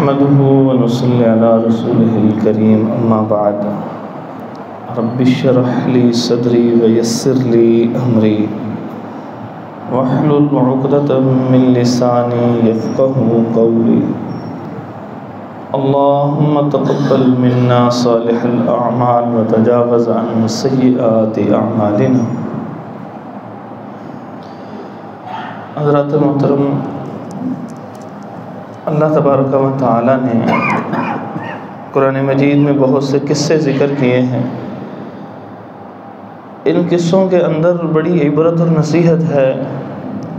نحمده ونصلي على رسوله الكريم اما بعد رب اشرح لي صدري ويسر لي امري واحلل عقدة من لساني يفقهوا قولي اللهم تقبل منا صالح الاعمال وتجاوز عن سيئات اعمالنا۔ حضرات محترم، اللہ تبارک و تعالیٰ نے قرآن مجید میں بہت سے قصے ذکر کیے ہیں۔ ان قصوں کے اندر بڑی عبرت اور نصیحت ہے۔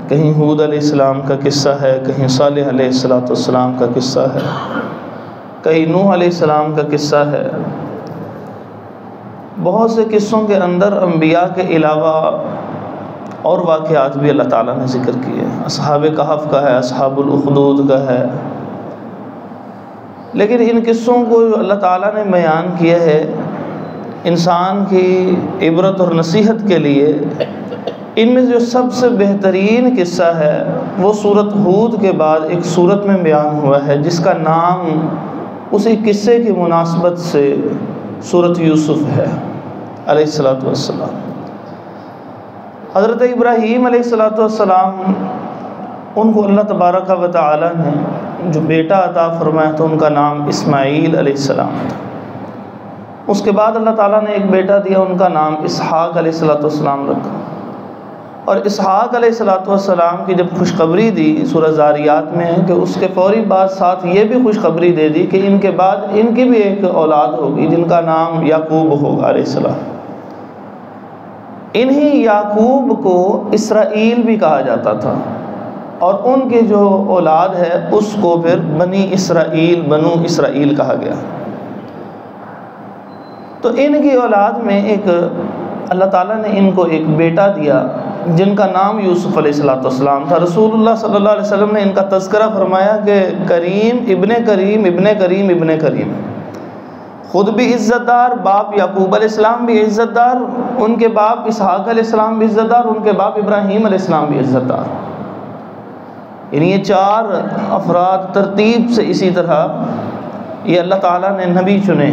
کہیں ہود علیہ السلام کا قصہ ہے، کہیں صالح علیہ السلام کا قصہ ہے، کہیں نوح علیہ السلام کا قصہ ہے۔ بہت سے قصوں کے اندر انبیاء کے علاوہ اور واقعات بھی اللہ تعالیٰ نے ذکر کیے۔ اصحاب کہف کا ہے، اصحاب الاخدود کا ہے، لیکن ان قصوں کو جو اللہ تعالیٰ نے بیان کیا ہے انسان کی عبرت اور نصیحت کے لیے، ان میں جو سب سے بہترین قصہ ہے وہ سورۃ ہود کے بعد ایک سورت میں بیان ہوا ہے جس کا نام اسی قصے کی مناسبت سے سورۃ یوسف ہے علیہ السلام۔ حضرت ابراہیم علیہ السلام، ان کو اللہ تبارک و تعالی نے جو بیٹا عطا فرمایا تو ان کا نام اسماعیل علیہ السلام تھا۔ اس کے بعد اللہ تعالیٰ نے ایک بیٹا دیا، ان کا نام اسحاق علیہ السلام رکھا۔ اور اسحاق علیہ السلام کی جب خوشخبری دی سورہ ذاریات میں کہ اس کے فوری بعد ساتھ یہ بھی خوشخبری دے دی کہ ان کے بعد ان کی بھی ایک اولاد ہوگی جن کا نام یعقوب ہوگا علیہ السلام۔ انہی یعقوب کو اسرائیل بھی کہا جاتا تھا، اور ان کی جو اولاد ہے اس کو پھر بنو اسرائیل کہا گیا۔ تو ان کی اولاد میں ایک اللہ تعالیٰ نے ان کو ایک بیٹا دیا جن کا نام یوسف علیہ السلام تھا۔ رسول اللہ صلی اللہ علیہ وسلم نے ان کا تذکرہ فرمایا کہ کریم ابن کریم ابن کریم ابن کریم، خود بھی عزت دار، باپ یعقوب علیہ السلام بھی عزت دار، ان کے باپ اسحاق علیہ السلام بھی عزت دار، ان کے باپ ابراہیم علیہ السلام بھی عزت دار۔ یعنی یہ چار افراد ترتیب سے اسی طرح یہ اللہ تعالیٰ نے نبی چنے۔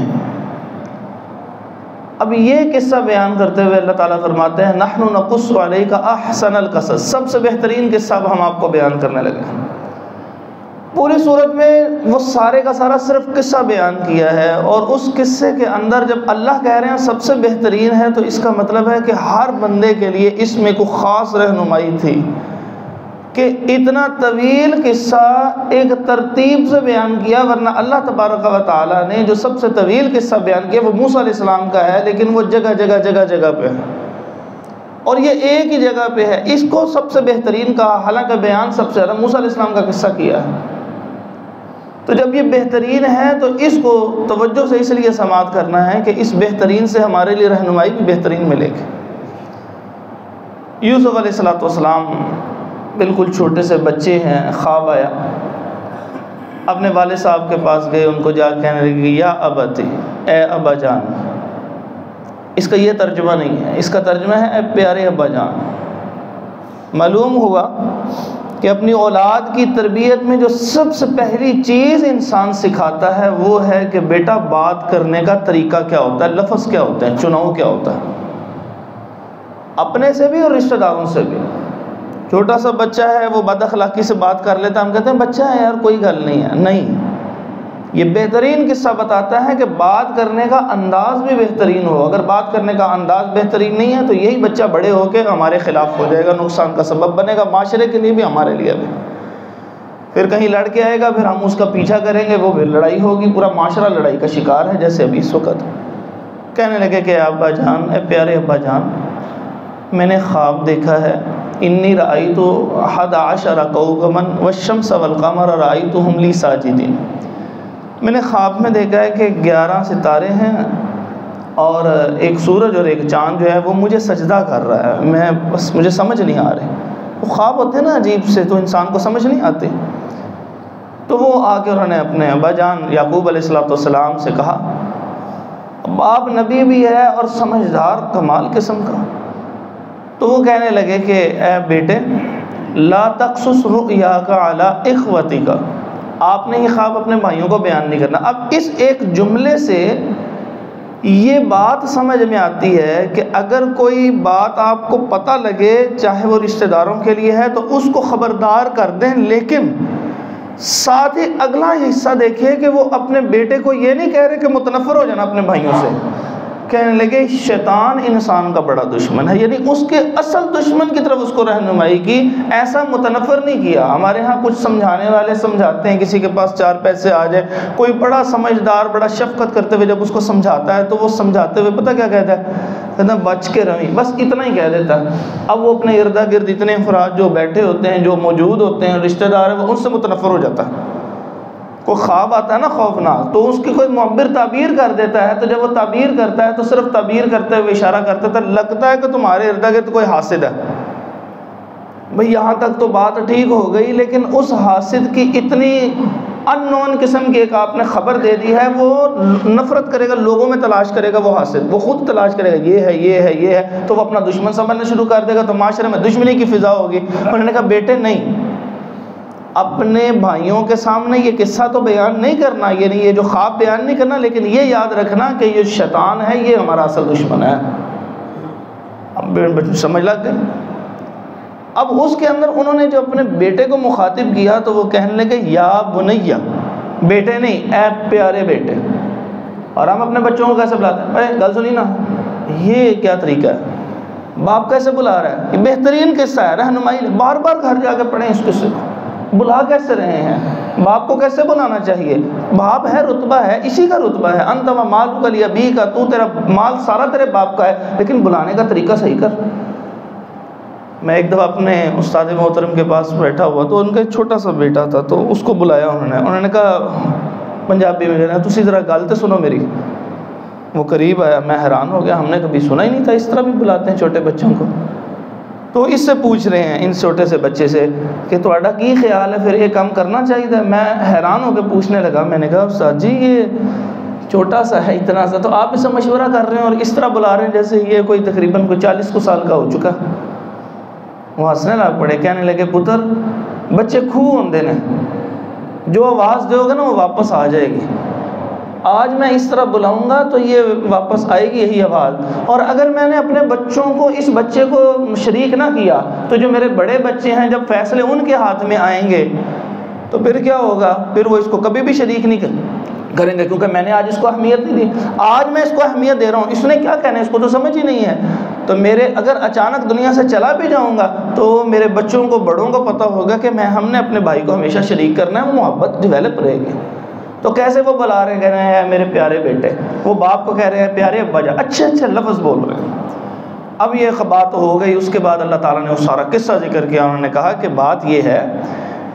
اب یہ قصہ بیان کرتے ہوئے اللہ تعالیٰ فرماتے ہیں نحن نقص علیک احسن القصص، سب سے بہترین قصہ اب ہم آپ کو بیان کرنے لگے۔ پوری صورت میں وہ سارے کا سارا صرف قصہ بیان کیا ہے، اور اس قصے کے اندر جب اللہ کہہ رہے ہیں سب سے بہترین ہے تو اس کا مطلب ہے کہ ہر بندے کے لیے اس میں کوئی خاص رہنمائی تھی کہ اتنا طویل قصہ ایک ترتیب سے بیان کیا، ورنہ اللہ تبارک و تعالیٰ نے جو سب سے طویل قصہ بیان کیا وہ موسیٰ علیہ السلام کا ہے، لیکن وہ جگہ پہ ہے، اور یہ ایک ہی جگہ پہ ہے۔ اس کو سب سے بہترین کہا، حالانکہ بیان سب سے زیادہ موسیٰ علیہ السلام کا قصہ کیا ہے۔ تو جب یہ بہترین ہے تو اس کو توجہ سے اس لیے سماعت کرنا ہے کہ اس بہترین سے ہمارے لیے رہنمائی بھی بہترین ملے گی۔ یوسف علیہ السلام بالکل چھوٹے سے بچے ہیں، خواب آیا، اپنے والد صاحب کے پاس گئے، ان کو جا کہنے لگے یا ابتی، اے ابا جان۔ اس کا یہ ترجمہ نہیں ہے، اس کا ترجمہ ہے اے پیارے ابا جان۔ معلوم ہوا کہ اپنی اولاد کی تربیت میں جو سب سے پہلی چیز انسان سکھاتا ہے وہ ہے کہ بیٹا بات کرنے کا طریقہ کیا ہوتا ہے، لفظ کیا ہوتے ہیں، چناؤ کیا ہوتا ہے، اپنے سے بھی اور رشتہ داروں سے بھی۔ چھوٹا سا بچہ ہے وہ بد اخلاقی سے بات کر لیتا ہے، ہم کہتے ہیں بچہ ہے یار کوئی گل نہیں ہے، نہیں، یہ بہترین قصہ بتاتا ہے کہ بات کرنے کا انداز بھی بہترین ہو۔ اگر بات کرنے کا انداز بہترین نہیں ہے تو یہی بچہ بڑے ہو کے ہمارے خلاف ہو جائے گا، نقصان کا سبب بنے گا، معاشرے کے لیے بھی ہمارے لیے بھی۔ پھر کہیں لڑ کے آئے گا، پھر ہم اس کا پیچھا کریں گے، وہ پھر لڑائی ہوگی، پورا معاشرہ لڑائی کا شکار ہے، جیسے ابھی اس وقت۔ کہنے لگے کہ ابا جان، اے پیارے ابا جان، میں نے خواب دیکھا ہے، انی رأیت 11 کوكبا والشمس والقمر رأیتهم لی ساجدین۔ میں نے خواب میں دیکھا ہے کہ 11 ستارے ہیں اور ایک سورج اور ایک چاند جو ہے وہ مجھے سجدہ کر رہا ہے، مجھے سمجھ نہیں آ رہے۔ وہ خواب ہوتے ہیں نا عجیب سے، تو انسان کو سمجھ نہیں آتے۔ تو وہ آ کے انہوں نے اپنے ابا جان یعقوب علیہ السلام سے کہا، اب آپ نبی بھی ہے اور سمجھدار کمال قسم کا۔ تو وہ کہنے لگے کہ اے بیٹے، لا تقصص رؤیاک علی اخوتک، آپ نے یہ خواب اپنے بھائیوں کو بیان نہیں کرنا۔ اب اس ایک جملے سے یہ بات سمجھ میں آتی ہے کہ اگر کوئی بات آپ کو پتہ لگے، چاہے وہ رشتہ داروں کے لیے ہے، تو اس کو خبردار کر دیں، لیکن ساتھ ہی اگلا حصہ دیکھیے کہ وہ اپنے بیٹے کو یہ نہیں کہہ رہے کہ متنفر ہو جانا اپنے بھائیوں سے، کہنے لگے شیطان انسان کا بڑا دشمن ہے، یعنی اس کے اصل دشمن کی طرف اس کو رہنمائی کی، ایسا متنفر نہیں کیا۔ ہمارے ہاں کچھ سمجھانے والے سمجھاتے ہیں، کسی کے پاس 4 پیسے آ جائے، کوئی بڑا سمجھدار بڑا شفقت کرتے ہوئے جب اس کو سمجھاتا ہے تو وہ سمجھاتے ہوئے پتہ کیا کہتا ہے؟ کہتا ہے بچ کے رہیں، بس اتنا ہی کہہ دیتا ہے۔ اب وہ اپنے ارد گرد اتنے افراد جو بیٹھے ہوتے ہیں، جو موجود ہوتے ہیں، رشتہ دار ہیں، وہ ان سے متنفر ہو جاتا ہے۔ کوئی خواب آتا ہے نا خوفناک، تو اس کی کوئی معبر تعبیر کر دیتا ہے، تو جب وہ تعبیر کرتا ہے تو صرف تعبیر کرتے ہوئے اشارہ کرتا ہے، لگتا ہے کہ تمہارے ارد گرد کوئی حاسد ہے۔ بھئی یہاں تک تو بات ٹھیک ہو گئی، لیکن اس حاسد کی اتنی ان نون قسم کی ایک آپ نے خبر دے دی ہے، وہ نفرت کرے گا، لوگوں میں تلاش کرے گا، وہ حاسد وہ خود تلاش کرے گا، یہ ہے یہ ہے یہ ہے، تو وہ اپنا دشمن سمجھنا شروع کر دے گا، تو معاشرے میں دشمنی کی فضا ہوگی۔ انہوں نے کہا بیٹے نہیں، اپنے بھائیوں کے سامنے یہ قصہ تو بیان نہیں کرنا، یعنی یہ جو خواب بیان نہیں کرنا، لیکن یہ یاد رکھنا کہ یہ شیطان ہے، یہ ہمارا اصل دشمن ہے۔ اب سمجھ لگ گئی۔ اب اس کے اندر انہوں نے جو اپنے بیٹے کو مخاطب کیا تو وہ کہنے لگے یا بنیا، بیٹے نہیں، اے پیارے بیٹے۔ اور ہم اپنے بچوں کو کیسے بلاتے ہیں؟ اے گل سنی نا، یہ کیا طریقہ ہے؟ باپ کیسے بلا رہا ہے؟ یہ بہترین قصہ ہے، رہنمائی، بار بار گھر جا کے پڑھیں اس قصے کو۔ بلا کیسے رہے ہیں؟ باپ کو کیسے بلانا چاہیے؟ باپ ہے، رتبہ ہے، اسی کا رتبہ ہے، انت و مالک لابیک، تو تیرا مال سارا تیرے باپ کا ہے، لیکن بلانے کا طریقہ صحیح کر۔ میں ایک دفعہ اپنے استاد محترم کے پاس بیٹھا ہوا، تو ان کا ایک چھوٹا سا بیٹا تھا، تو اس کو بلایا انہوں نے کہا پنجابی میں کہنا تسی ذرا گل تو سنو میری۔ وہ قریب آیا، میں حیران ہو گیا، ہم نے کبھی سنا ہی نہیں تھا اس طرح بھی بلاتے ہیں چھوٹے بچوں کو۔ تو اس سے پوچھ رہے ہیں، ان چھوٹے سے بچے سے، کہ تہاڈا کی خیال ہے پھر یہ کام کرنا چاہیے؟ میں حیران ہو کے پوچھنے لگا، میں نے کہا استاد جی یہ چھوٹا سا ہے، اتنا سا، تو آپ اس سے مشورہ کر رہے ہیں اور اس طرح بلا رہے ہیں جیسے یہ کوئی تقریباً 40 سال کا ہو چکا۔ وہ ہنسنے لگ پڑے، کہنے لگے پتر بچے کھو ہوندے نے، جو آواز دو گے نا وہ واپس آ جائے گی۔ آج میں اس طرح بلاؤں گا تو یہ واپس آئے گی یہی آواز، اور اگر میں نے اپنے بچوں کو، اس بچے کو شریک نہ کیا تو جو میرے بڑے بچے ہیں جب فیصلے ان کے ہاتھ میں آئیں گے تو پھر کیا ہوگا؟ پھر وہ اس کو کبھی بھی شریک نہیں کریں گے، کیونکہ میں نے آج اس کو اہمیت نہیں دی۔ آج میں اس کو اہمیت دے رہا ہوں، اس نے کیا کہنا ہے اس کو تو سمجھ ہی نہیں ہے۔ تو میرے اگر اچانک دنیا سے چلا بھی جاؤں گا تو میرے بچوں کو، بڑوں کو پتہ ہوگا کہ ہم نے اپنے بھائی کو ہمیشہ شریک کرنا ہے، وہ محبت ڈیولپ رہے گی۔ تو کیسے وہ بلا رہے ہیں، کہہ رہے ہیں میرے پیارے بیٹے، وہ باپ کو کہہ رہے ہیں پیارے ابا جان، اچھے اچھے لفظ بول رہے ہیں۔ اب یہ بات ہو گئی، اس کے بعد اللہ تعالیٰ نے وہ سارا قصہ ذکر کیا۔ انہوں نے کہا کہ بات یہ ہے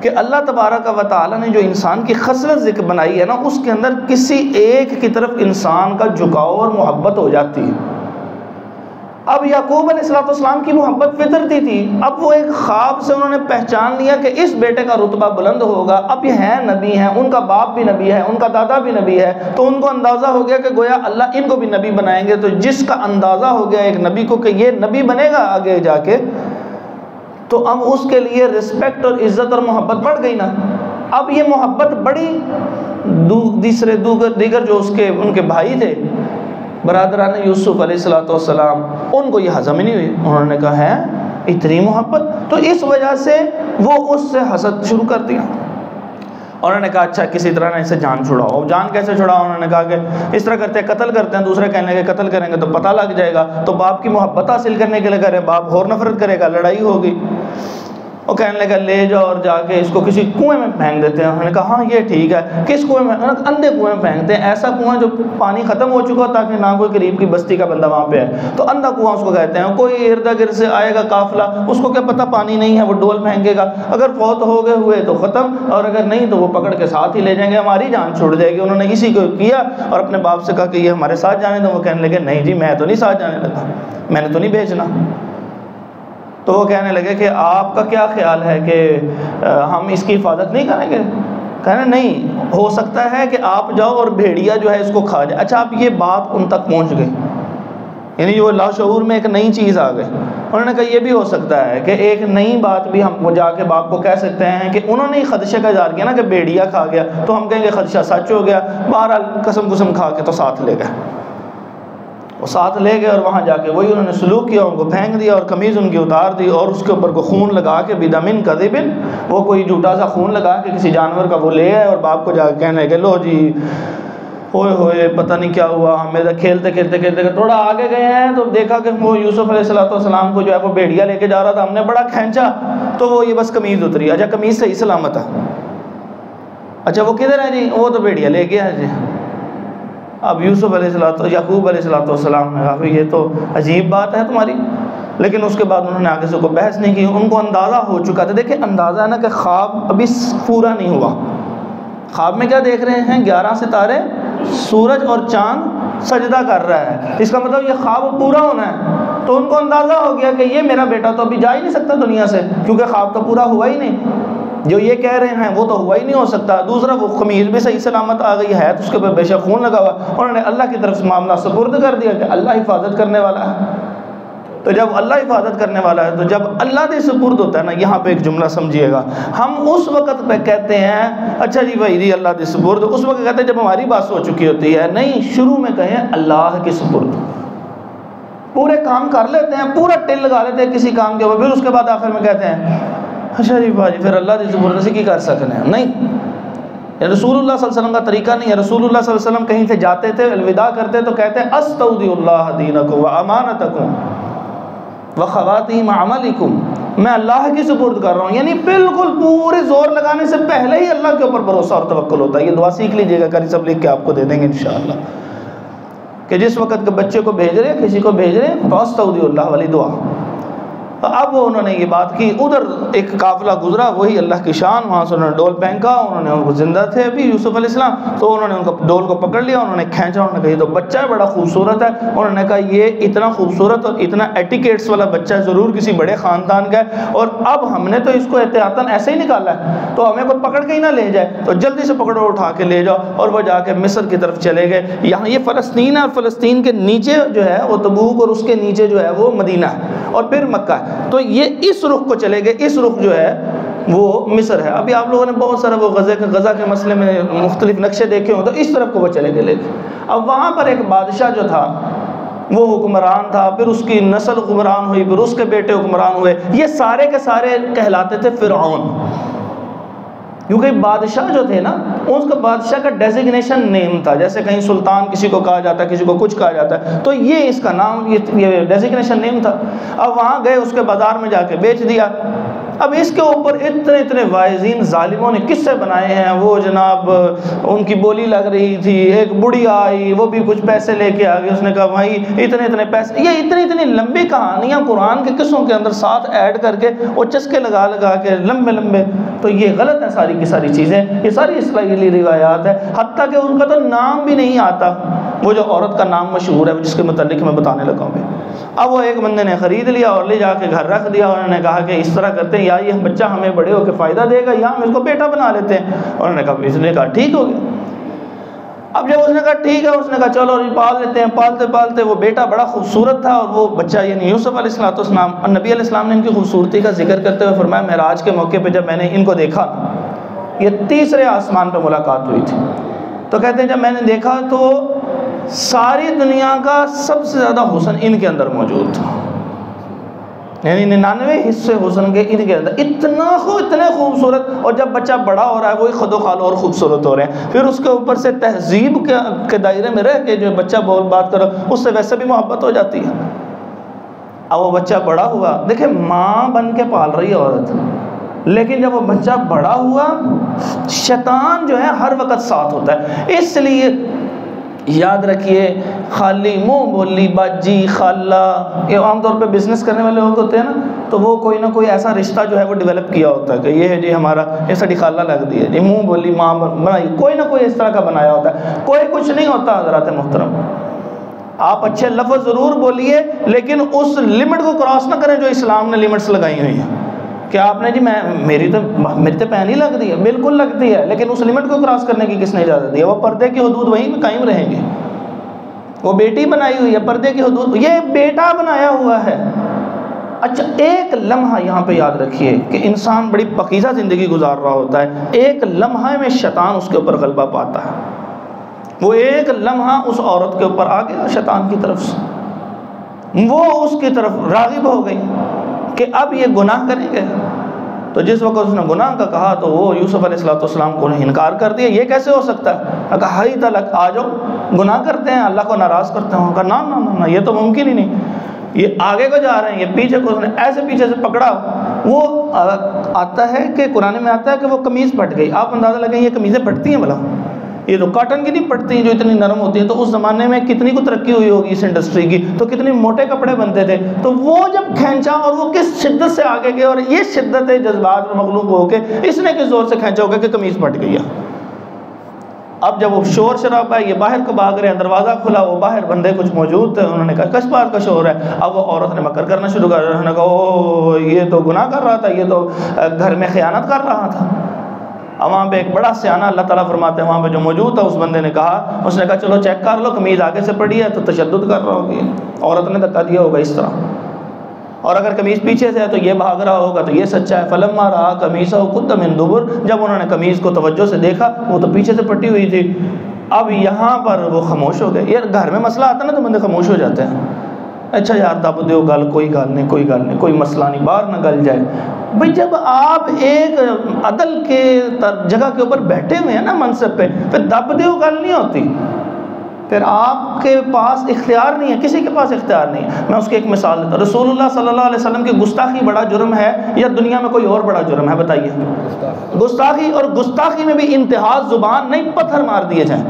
کہ اللہ تبارک و تعالیٰ نے جو انسان کی خصلت ذکر بنائی ہے نا، اس کے اندر کسی ایک کی طرف انسان کا جھکاؤ اور محبت ہو جاتی ہے۔ اب یعقوب علیہ السلام کی محبت فطرتی تھی، اب وہ ایک خواب سے انہوں نے پہچان لیا کہ اس بیٹے کا رتبہ بلند ہوگا، اب یہ ہیں نبی ہیں، ان کا باپ بھی نبی ہے، ان کا دادا بھی نبی ہے، تو ان کو اندازہ ہو گیا کہ گویا اللہ ان کو بھی نبی بنائیں گے۔ تو جس کا اندازہ ہو گیا ایک نبی کو کہ یہ نبی بنے گا آگے جا کے، تو اب اس کے لیے رسپیکٹ اور عزت اور محبت بڑھ گئی نا۔ اب یہ محبت بڑی، دیگر جو ان کے بھائی تھے برادران یوسف علیہ السلام، ان کو یہ ہضم ہی نہیں ہوئی۔ انہوں نے کہا ہے اتنی محبت، تو اس وجہ سے وہ اس سے حسد شروع کر دیا۔ انہوں نے کہا اچھا کسی طرح نے اسے جان چھڑاؤ۔ جان کیسے چھڑاؤ؟ انہوں نے کہا کہ اس طرح کرتے ہیں، قتل کرتے ہیں۔ دوسرے کہنے لگے قتل کریں گے تو پتہ لگ جائے گا، تو باپ کی محبت حاصل کرنے کے لیے کہہ رہے ہیں، باپ اور نفرت کرے گا، لڑائی ہوگی۔ وہ کہنے لگا لے جاؤ اور جا کے اس کو کسی کنویں میں پھینک دیتے ہیں۔ انہوں نے کہا ہاں یہ ٹھیک ہے، کس کنویں میں؟ اندھے کنویں میں پھینکتے ہیں، ایسا کنواں جو پانی ختم ہو چکا ہو تاکہ نہ کوئی قریب کی بستی کا بندہ وہاں پہ ہے، تو اندھا کنواں اس کو کہتے ہیں۔ کوئی ارد گرد سے آئے گا قافلہ، اس کو کیا پتہ پانی نہیں ہے، وہ ڈول پھینکے گا، اگر فوت ہو گئے ہوئے تو ختم، اور اگر نہیں تو وہ پکڑ کے ساتھ ہی لے جائیں گے، ہماری جان چھوڑ جائے گی۔ انہوں نے اسی کو کیا اور اپنے باپ سے کہا کہ یہ ہمارے ساتھ جانے دو۔ وہ کہنے لگے نہیں جی میں تو نہیں ساتھ جانے لگا، میں نے تو نہیں بھیجنا۔ تو وہ کہنے لگے کہ آپ کا کیا خیال ہے کہ ہم اس کی حفاظت نہیں کریں گے؟ کہنے نہیں، ہو سکتا ہے کہ آپ جاؤ اور بھیڑیا جو ہے اس کو کھا جائے۔ اچھا اب یہ بات ان تک پہنچ گئی، یعنی وہ لاشعور میں ایک نئی چیز آ گئی. انہوں نے کہا یہ بھی ہو سکتا ہے کہ ایک نئی بات بھی ہم جا کے باپ کو کہہ سکتے ہیں کہ انہوں نے خدشے کا اظہار کیا نا کہ بیڑیا کھا گیا, تو ہم کہیں گے خدشہ سچ ہو گیا. بہرحال قسم کھا کے تو ساتھ لے گئے, وہ ساتھ لے گئے اور وہاں جا کے وہی انہوں نے سلوک کیا, ان کو پھینک دیا اور قمیض ان کی اتار دی اور اس کے اوپر کو خون لگا کے بدمن کذبن, وہ کوئی جھوٹا سا خون لگا کے کسی جانور کا وہ لے آئے اور باپ کو جا کے کہنے لگے لو جی ہوئے پتہ نہیں کیا ہوا, ہمیں کھیلتے تھوڑا آگے گئے ہیں تو دیکھا کہ وہ یوسف علیہ السلام کو جو ہے وہ بیڑیا لے کے جا رہا تھا, ہم نے بڑا کھینچا تو وہ یہ بس قمیض اتری. اچھا قمیض صحیح سلامت ہے, اچھا وہ کدھر ہے جی, وہ تو بیڑیا لے گیا ہے جی. اب یوسف یعقوب علیہ السلام نے کہا یہ تو عجیب بات ہے تمہاری, لیکن اس کے بعد انہوں نے آگے سے کوئی بحث نہیں کی. ان کو اندازہ ہو چکا تھا. دیکھیں اندازہ ہے نا کہ خواب ابھی پورا نہیں ہوا. خواب میں کیا دیکھ رہے ہیں, 11 ستارے, سورج اور چاند سجدہ کر رہا ہے, اس کا مطلب یہ خواب پورا ہونا ہے. تو ان کو اندازہ ہو گیا کہ یہ میرا بیٹا تو ابھی جا ہی نہیں سکتا دنیا سے, کیونکہ خواب تو پورا ہوا ہی نہیں. جو یہ کہہ رہے ہیں وہ تو ہوا ہی نہیں ہو سکتا. دوسرا وہ قمیض بھی صحیح سلامت آ گئی ہے تو اس کے اوپر بے شک خون لگا ہوا. انہوں نے اللہ کی طرف سے معاملہ سپرد کر دیا کہ اللہ حفاظت کرنے والا ہے. تو جب اللہ حفاظت کرنے والا ہے تو جب اللہ دے سپرد ہوتا ہے نا, یہاں پہ ایک جملہ سمجھیے گا, ہم اس وقت پہ کہتے ہیں اچھا جی بھائی جی اللہ دے سپرد, اس وقت کہتے ہیں جب ہماری بات ہو چکی ہوتی ہے. نہیں, شروع میں کہیں اللہ کے سپرد. پورے کام کر لیتے ہیں, پورا ٹل لگا لیتے ہیں کسی کام کے اوپر, پھر اس کے بعد آخر میں کہتے ہیں اچھا جی بھائی پھر اللہ دے سپرد سے کی کر سکتے ہیں. نہیں, رسول اللہ صلی اللہ علیہ وسلم کا طریقہ نہیں ہے. رسول اللہ صلی اللہ علیہ وسلم کہیں سے جاتے تھے, الوداع کرتے تو کہتے ہیں استودع اللہ دینکم و امانتکم و خواتیم عملکم, میں اللہ کی سپرد کر رہا ہوں. یعنی بالکل پورے زور لگانے سے پہلے ہی اللہ کے اوپر بھروسہ اور توکل ہوتا ہے. یہ دعا سیکھ لیجئے گا, قاری صاحب لکھ کے آپ کو دے دیں گے انشاءاللہ, کہ جس وقت کے بچے کو بھیج رہے ہیں, کسی کو بھیج رہے ہیں, تو استودع اللہ والی دعا. اب وہ انہوں نے یہ بات کی, ادھر ایک قافلہ گزرا, وہی اللہ کی شان, وہاں سے انہوں نے ڈول پھینکا, انہوں نے ان کو زندہ تھے ابھی یوسف علیہ السلام, تو انہوں نے ان کو ڈول کو پکڑ لیا, انہوں نے کھینچا, انہوں نے کہا یہ تو بچہ ہے بڑا خوبصورت ہے. انہوں نے کہا یہ اتنا خوبصورت اور اتنا ایٹیکیٹس والا بچہ ضرور کسی بڑے خاندان کا ہے, اور اب ہم نے تو اس کو احتیاطاً ایسے ہی نکالا ہے, تو ہمیں کوئی پکڑ کے ہی نہ لے جائے, تو جلدی سے پکڑو, اٹھا کے لے جاؤ. اور وہ جا کے مصر کی طرف چلے گئے. یہاں یہ فلسطین ہے, اور فلسطین کے نیچے جو ہے وہ تبوک, اور اس کے نیچے جو ہے وہ مدینہ ہے, اور پھر مکہ ہے. تو یہ اس رخ کو چلے گئے. اس رخ جو ہے وہ مصر ہے. ابھی آپ لوگوں نے بہت سارا وہ غزہ کے مسئلے میں مختلف نقشے دیکھے ہوں, تو اس طرف کو وہ چلے گئے. اب وہاں پر ایک بادشاہ جو تھا وہ حکمران تھا, پھر اس کی نسل حکمران ہوئی, پھر اس کے بیٹے حکمران ہوئے. یہ سارے کے سارے کہلاتے تھے فرعون, کیونکہ بادشاہ جو تھے نا, اس کا بادشاہ کا ڈیزگنیشن نیم تھا. جیسے کہیں سلطان کسی کو کہا جاتا ہے, کسی کو کچھ کہا جاتا ہے, تو یہ اس کا نام, یہ ڈیزگنیشن نیم تھا. اب وہاں گئے, اس کے بازار میں جا کے بیچ دیا. اب اس کے اوپر اتنے واعظین ظالموں نے قصے بنائے ہیں. وہ جناب ان کی بولی لگ رہی تھی, ایک بڑھیا آئی, وہ بھی کچھ پیسے لے کے آ گئی, اس نے کہا بھائی اتنے پیسے. یہ اتنی لمبی کہانیاں قرآن کے قصوں کے اندر ساتھ ایڈ کر کے, وہ چسکے لگا کے لمبے. تو یہ غلط ہے ساری کی ساری چیزیں, یہ ساری اسرائیلی روایات ہے. حتیٰ کہ ان کا تو نام بھی نہیں آتا. وہ جو عورت کا نام مشہور ہے جس کے متعلق میں بتانے لگا ہوں. اب وہ ایک بندے نے خرید لیا اور لے جا کے گھر رکھ دیا. انہوں نے کہا کہ اس طرح کرتے ہیں, یا یہ بچہ ہمیں بڑے ہو کے فائدہ دے گا, یا ہم اس کو بیٹا بنا لیتے ہیں. انہوں نے کہا, اس نے کہا ٹھیک ہو گیا. اب جب اس نے کہا ٹھیک ہے, اس نے کہا چلو پال لیتے ہیں. پالتے وہ بیٹا بڑا خوبصورت تھا, اور وہ بچہ یعنی یوسف علیہ السلام, نبی علیہ السلام نے ان کی خوبصورتی کا ذکر کرتے ہوئے فرمایا, معراج کے موقع پہ جب میں نے ان کو دیکھا, یہ تیسرے آسمان پہ ملاقات ہوئی تھی, تو کہتے ہیں جب میں نے دیکھا تو ساری دنیا کا سب سے زیادہ حسن ان کے اندر موجود تھا. یعنی 99 حصے حسن کے ان کے اندر, اتنے خوبصورت. اور جب بچہ بڑا ہو رہا ہے وہی خود و خال اور خوبصورت ہو رہے ہیں. پھر اس کے اوپر سے تہذیب کے دائرے میں رہ کے جو بچہ بول بات کرو, اس سے ویسے بھی محبت ہو جاتی ہے. اب وہ بچہ بڑا ہوا, دیکھیں ماں بن کے پال رہی ہے عورت, لیکن جب وہ بچہ بڑا ہوا, شیطان جو ہے ہر وقت ساتھ ہوتا ہے. اس لیے یاد رکھیے, خالی منہ بولی باجی خالہ, یہ عام طور پہ بزنس کرنے والے لوگ ہوتے ہیں نا, تو وہ کوئی نہ کوئی ایسا رشتہ جو ہے وہ ڈیولپ کیا ہوتا ہے کہ یہ ہے جی ہمارا, یہ ساری خالہ لگ دی ہے جی, منہ بولی ماں بنائی, کوئی نہ کوئی اس طرح کا بنایا ہوتا ہے. کوئی کچھ نہیں ہوتا حضرات محترم. آپ اچھے لفظ ضرور بولیے, لیکن اس لمٹ کو کراس نہ کریں جو اسلام نے لمٹس لگائی ہوئی ہیں. کہ آپ نے جی میری تو پین ہی لگ دی ہے, بالکل لگتی ہے, لیکن اس لمٹ کو کراس کرنے کی کس نے اجازت دی ہے؟ وہ پردے کی حدود وہیں پہ قائم رہیں گے. وہ بیٹی بنائی ہوئی ہے، پردے کی حدود، یہ بیٹا بنایا ہوا ہے۔ اچھا ایک لمحہ یہاں پہ یاد رکھیے کہ انسان بڑی پاکیزہ زندگی گزار رہا ہوتا ہے، ایک لمحہ میں شیطان اس کے اوپر غلبہ پاتا ہے، وہ ایک لمحہ اس عورت کے اوپر آ گیا شیطان کی طرف سے، وہ اس کی طرف راغب ہو گئی کہ اب یہ گناہ کریں گے۔ تو جس وقت اس نے گناہ کا کہا تو وہ یوسف علیہ السلام کو انکار کر دیا، یہ کیسے ہو سکتا ہے؟ کہا ہائی تلک، آ جاؤ گناہ کرتے ہیں، اللہ کو ناراض کرتے ہیں۔ کہا نا نا نا، یہ تو ممکن ہی نہیں، یہ آگے کو جا رہے ہیں، یہ پیچھے کو، اس نے ایسے پیچھے سے پکڑا۔ وہ آتا ہے کہ قرآن میں آتا ہے کہ وہ قمیض پھٹ گئی۔ آپ اندازہ لگیں یہ قمیضیں پھٹتی ہیں بھلا؟ یہ تو کاٹن کی نہیں پھٹتی جو اتنی نرم ہوتی ہیں، تو اس زمانے میں کتنی کو ترقی ہوئی ہوگی اس انڈسٹری کی، تو کتنے موٹے کپڑے بنتے تھے۔ تو وہ جب کھینچا اور وہ کس شدت سے آگے گئے، اور یہ شدت جذبات میں مغلوب ہو کے اس نے کس زور سے کھینچا ہوگا کہ قمیض پھٹ گئی ہے۔ اب جب وہ شور شراب ہے، یہ باہر کو بھاگ رہے ہیں، دروازہ کھلا، وہ باہر بندے کچھ موجود تھے، انہوں نے کہا کس بات کا شور ہے؟ اب وہ عورت نے مکر کرنا شروع کر، انہوں نے کہا او یہ تو گناہ کر رہا تھا، یہ تو گھر میں خیانت کر رہا تھا۔ اب وہاں پہ ایک بڑا سیانہ، اللہ تعالیٰ فرماتے ہیں وہاں پہ جو موجود تھا، اس بندے نے کہا، اس نے کہا چلو چیک کر لو، قمیض آگے سے پڑی ہے تو تشدد کر رہا ہوگی، عورت نے دھکا دیا ہوگا اس طرح، اور اگر قمیض پیچھے سے ہے تو یہ بھاگ رہا ہوگا، تو یہ سچا ہے۔ فلما رأى قمیصہ قد من دبر، جب انہوں نے قمیض کو توجہ سے دیکھا وہ تو پیچھے سے پٹی ہوئی تھی۔ اب یہاں پر وہ خاموش ہو گئے۔ یار گھر میں مسئلہ آتا ہے نا تو بندے خاموش ہو جاتے ہیں، اچھا یار دب دیو گل، کوئی گل نہیں، کوئی گل نہیں، کوئی مسئلہ نہیں، باہر نہ گل جائے۔ بھئی جب آپ ایک عدل کے جگہ کے اوپر بیٹھے ہوئے ہیں نا منصب پہ، پھر دب دیو گل نہیں ہوتی، پھر آپ کے پاس اختیار نہیں ہے، کسی کے پاس اختیار نہیں ہے۔ میں اس کی ایک مثال دیتا ہوں، رسول اللہ صلی اللہ علیہ وسلم کی گستاخی بڑا جرم ہے یا دنیا میں کوئی اور بڑا جرم ہے؟ بتائیے۔ گستاخی، اور گستاخی میں بھی انتہا زبان نہیں، پتھر مار دیے جائیں۔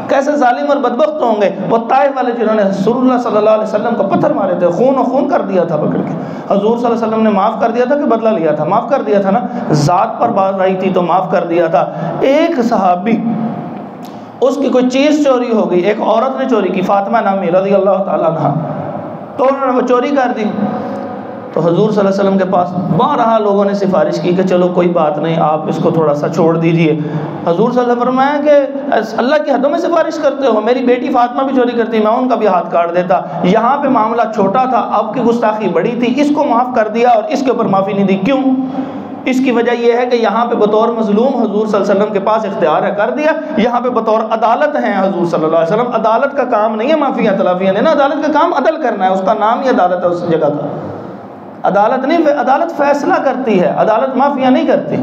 کیسے ظالم اور بدبخت ہوں گے وہ طائف والے جنہوں نے رسول اللہ صلی اللہ علیہ وسلم کو پتھر مارے تھے، خون و خون کر دیا تھا پکڑ کے۔ حضور صلی اللہ علیہ وسلم نے معاف کر دیا تھا کہ بدلہ لیا تھا؟ معاف کر دیا تھا نا، ذات پر بات آئی تھی تو معاف کر دیا تھا۔ ایک صحابی، اس کی کوئی چیز چوری ہو گئی، ایک عورت نے چوری کی، فاطمہ نامی رضی اللہ تعالیٰ عنہ، تو انہوں نے وہ چوری کر دی۔ تو حضور صلی اللہ علیہ وسلم کے پاس بارہا لوگوں نے سفارش کی کہ چلو کوئی بات نہیں، آپ اس کو تھوڑا سا چھوڑ دیجئے۔ حضور صلی اللہ علیہ وسلم فرمایا کہ اللہ کی حدوں میں سفارش کرتے ہو، میری بیٹی فاطمہ بھی چوری کرتی، میں ان کا بھی ہاتھ کاٹ دیتا۔ یہاں پہ معاملہ چھوٹا تھا، اب کی گستاخی بڑی تھی، اس کو معاف کر دیا اور اس کے اوپر معافی نہیں دی۔ کیوں؟ اس کی وجہ یہ ہے کہ یہاں پہ بطور مظلوم حضور صلی اللہ علیہ وسلم کے پاس اختیار ہے، کر دیا۔ یہاں پہ بطور عدالت ہیں حضور صلی اللہ علیہ وسلم، عدالت کا کام نہیں ہے معافیاں تلافیاں دینا، عدالت کا کام عدل کرنا ہے، اس کا نام ہی عدالت ہے اس جگہ کا۔ عدالت نہیں، عدالت فیصلہ کرتی ہے، عدالت معافیاں نہیں کرتی۔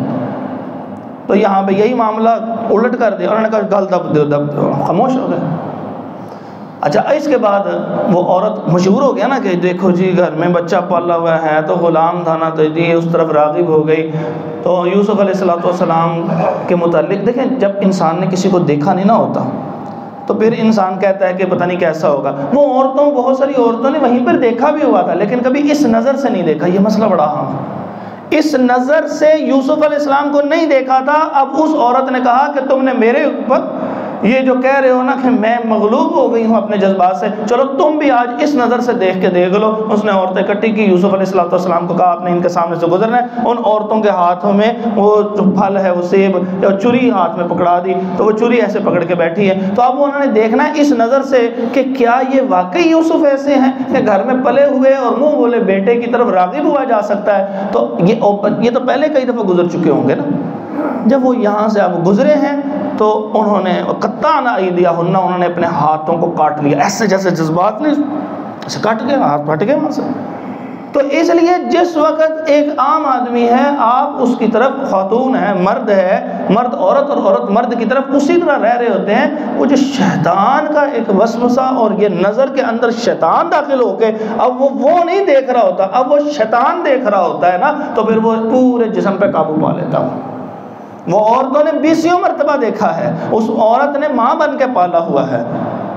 تو یہاں پہ یہی معاملہ الٹ کر دیا، انہوں نے کہا گل دب دو، خاموش ہو گئے۔ اچھا اس کے بعد وہ عورت مشہور ہو گیا نا کہ دیکھو جی گھر میں بچہ پالا ہوا ہے، تو غلام تھا نا، تو جی اس طرف راغب ہو گئی۔ تو یوسف علیہ السلام کے متعلق دیکھیں، جب انسان نے کسی کو دیکھا نہیں نہ ہوتا تو پھر انسان کہتا ہے کہ پتہ نہیں کیسا ہوگا۔ وہ عورتوں، بہت ساری عورتوں نے وہیں پر دیکھا بھی ہوا تھا لیکن کبھی اس نظر سے نہیں دیکھا، یہ مسئلہ بڑا اہم ہے۔ اس نظر سے یوسف علیہ السلام کو نہیں دیکھا تھا۔ اب اس عورت نے کہا کہ تم نے میرے اوپر یہ جو کہہ رہے ہو نا کہ میں مغلوب ہو گئی ہوں اپنے جذبات سے، چلو تم بھی آج اس نظر سے دیکھ کے دیکھ لو۔ اس نے عورتیں اکٹھی کی، یوسف علیہ السلام کو کہا آپ نے ان کے سامنے سے گزرنا ہے۔ ان عورتوں کے ہاتھوں میں وہ جو پھل ہے، وہ سیب یا چری ہاتھ میں پکڑا دی، تو وہ چری ایسے پکڑ کے بیٹھی ہے۔ تو اب انہوں نے دیکھنا ہے اس نظر سے کہ کیا یہ واقعی یوسف ایسے ہیں کہ گھر میں پلے ہوئے اور منہ بولے بیٹے کی طرف راغب ہوا جا سکتا ہے؟ تو یہ تو پہلے کئی دفعہ گزر چکے ہوں گے نا۔ جب وہ یہاں سے اب گزرے ہیں تو انہوں نے قطعنا ایدیہن، انہوں نے اپنے ہاتھوں کو کاٹ لیا، ایسے جیسے جذبات نے ایسے کاٹ گئے، ہاتھ پھٹ گئے وہاں سے۔ تو اس لیے جس وقت ایک عام آدمی ہے، آپ اس کی طرف، خاتون ہے، مرد ہے، مرد عورت اور عورت مرد کی طرف اسی طرح رہ رہے ہوتے ہیں، وہ جو شیطان کا ایک وسوسہ اور یہ نظر کے اندر شیطان داخل ہو کے اب وہ نہیں دیکھ رہا ہوتا، اب وہ شیطان دیکھ رہا ہوتا ہے نا، تو پھر وہ پورے جسم پہ قابو پا لیتا ہوں۔ وہ عورتوں نے 20 مرتبہ دیکھا ہے، اس عورت نے ماں بن کے پالا ہوا ہے،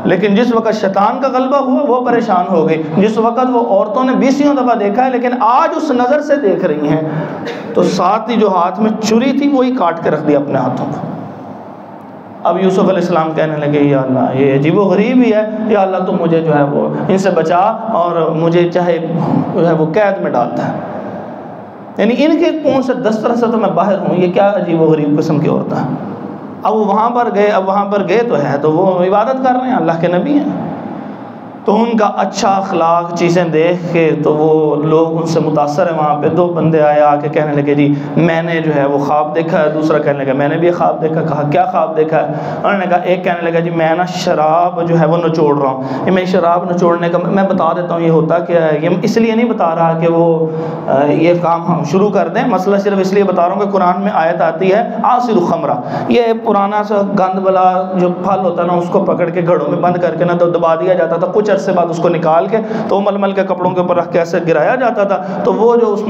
لیکن جس وقت شیطان کا غلبہ ہوا وہ پریشان ہو گئی۔ جس وقت وہ عورتوں نے 20 دفعہ دیکھا ہے لیکن آج اس نظر سے دیکھ رہی ہیں، تو ساتھ ہی جو ہاتھ میں چری تھی وہی کاٹ کے رکھ دیا اپنے ہاتھوں کو۔ اب یوسف علیہ السلام کہنے لگے یا اللہ یہ عجیب و غریب ہی ہے، یا اللہ تم مجھے جو ہے وہ ان سے بچا اور مجھے چاہے جو ہے وہ قید میں ڈالتا ہے، یعنی ان کے پون سے دستر سے تو میں باہر ہوں، یہ کیا عجیب و غریب قسم کی عورت ہے۔ اب وہ وہاں پر گئے، تو ہے تو وہ عبادت کر رہے ہیں، اللہ کے نبی ہیں۔ تو ان کا اچھا اخلاق چیزیں دیکھ کے تو وہ لوگ ان سے متاثر ہیں. وہاں پہ 2 بندے آئے، آ کے کہنے لگے جی میں نے جو ہے وہ خواب دیکھا ہے. دوسرا کہنے لگا میں نے بھی خواب دیکھا. کہا کیا خواب دیکھا ہے؟ انہوں نے کہا، ایک کہنے لگا جی میں نا شراب جو ہے وہ نچوڑ رہا ہوں. یہ میں شراب نچوڑنے کا میں بتا دیتا ہوں یہ ہوتا کیا ہے. یہ اس لیے نہیں بتا رہا کہ وہ یہ کام ہم شروع کر دیں، مسئلہ صرف اس لیے بتا رہا ہوں کہ قرآن میں آیت آتی ہے عاصر خمرہ، یہ پرانا سا گند والا جو پھل ہوتا ہے نا اس کو پکڑ کے گھڑوں میں بند کر کے نا تو دبا دیا جاتا تھا. کچھ عرصے بعد اس کو نکال کے تو مل کے کپڑوں کے اوپر رکھ کے ایسے گرایا جاتا تھا. تو وہ جو اس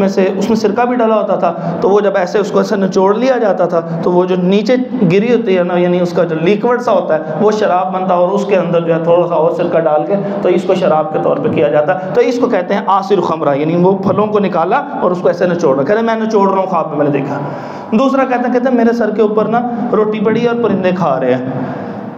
میں سرکہ بھی ڈلا ہوتا تھا، تو وہ جب ایسے اس کو ایسے نچوڑ لیا جاتا تھا تو وہ جو نیچے گری ہوتی ہے نا، یعنی اس کا جو لیکوڈ سا ہوتا ہے وہ شراب بنتا ہے، اور اس کے اندر جو ہے تھوڑا سا اور سرکہ ڈال کے تو اس کو شراب کے طور پہ کیا جاتا ہے. تو اس کو کہتے ہیں عاصر خمرہ، یعنی وہ پھلوں کو نکالا اور اس کو ایسے نچوڑ رہا. کہتے ہیں میں نچوڑ رہا ہوں، خواب میں میں نے دیکھا. دوسرا کہتے ہیں میرے سر کے اوپر نا روٹی پڑی ہے اور پرندے کھا رہے ہیں.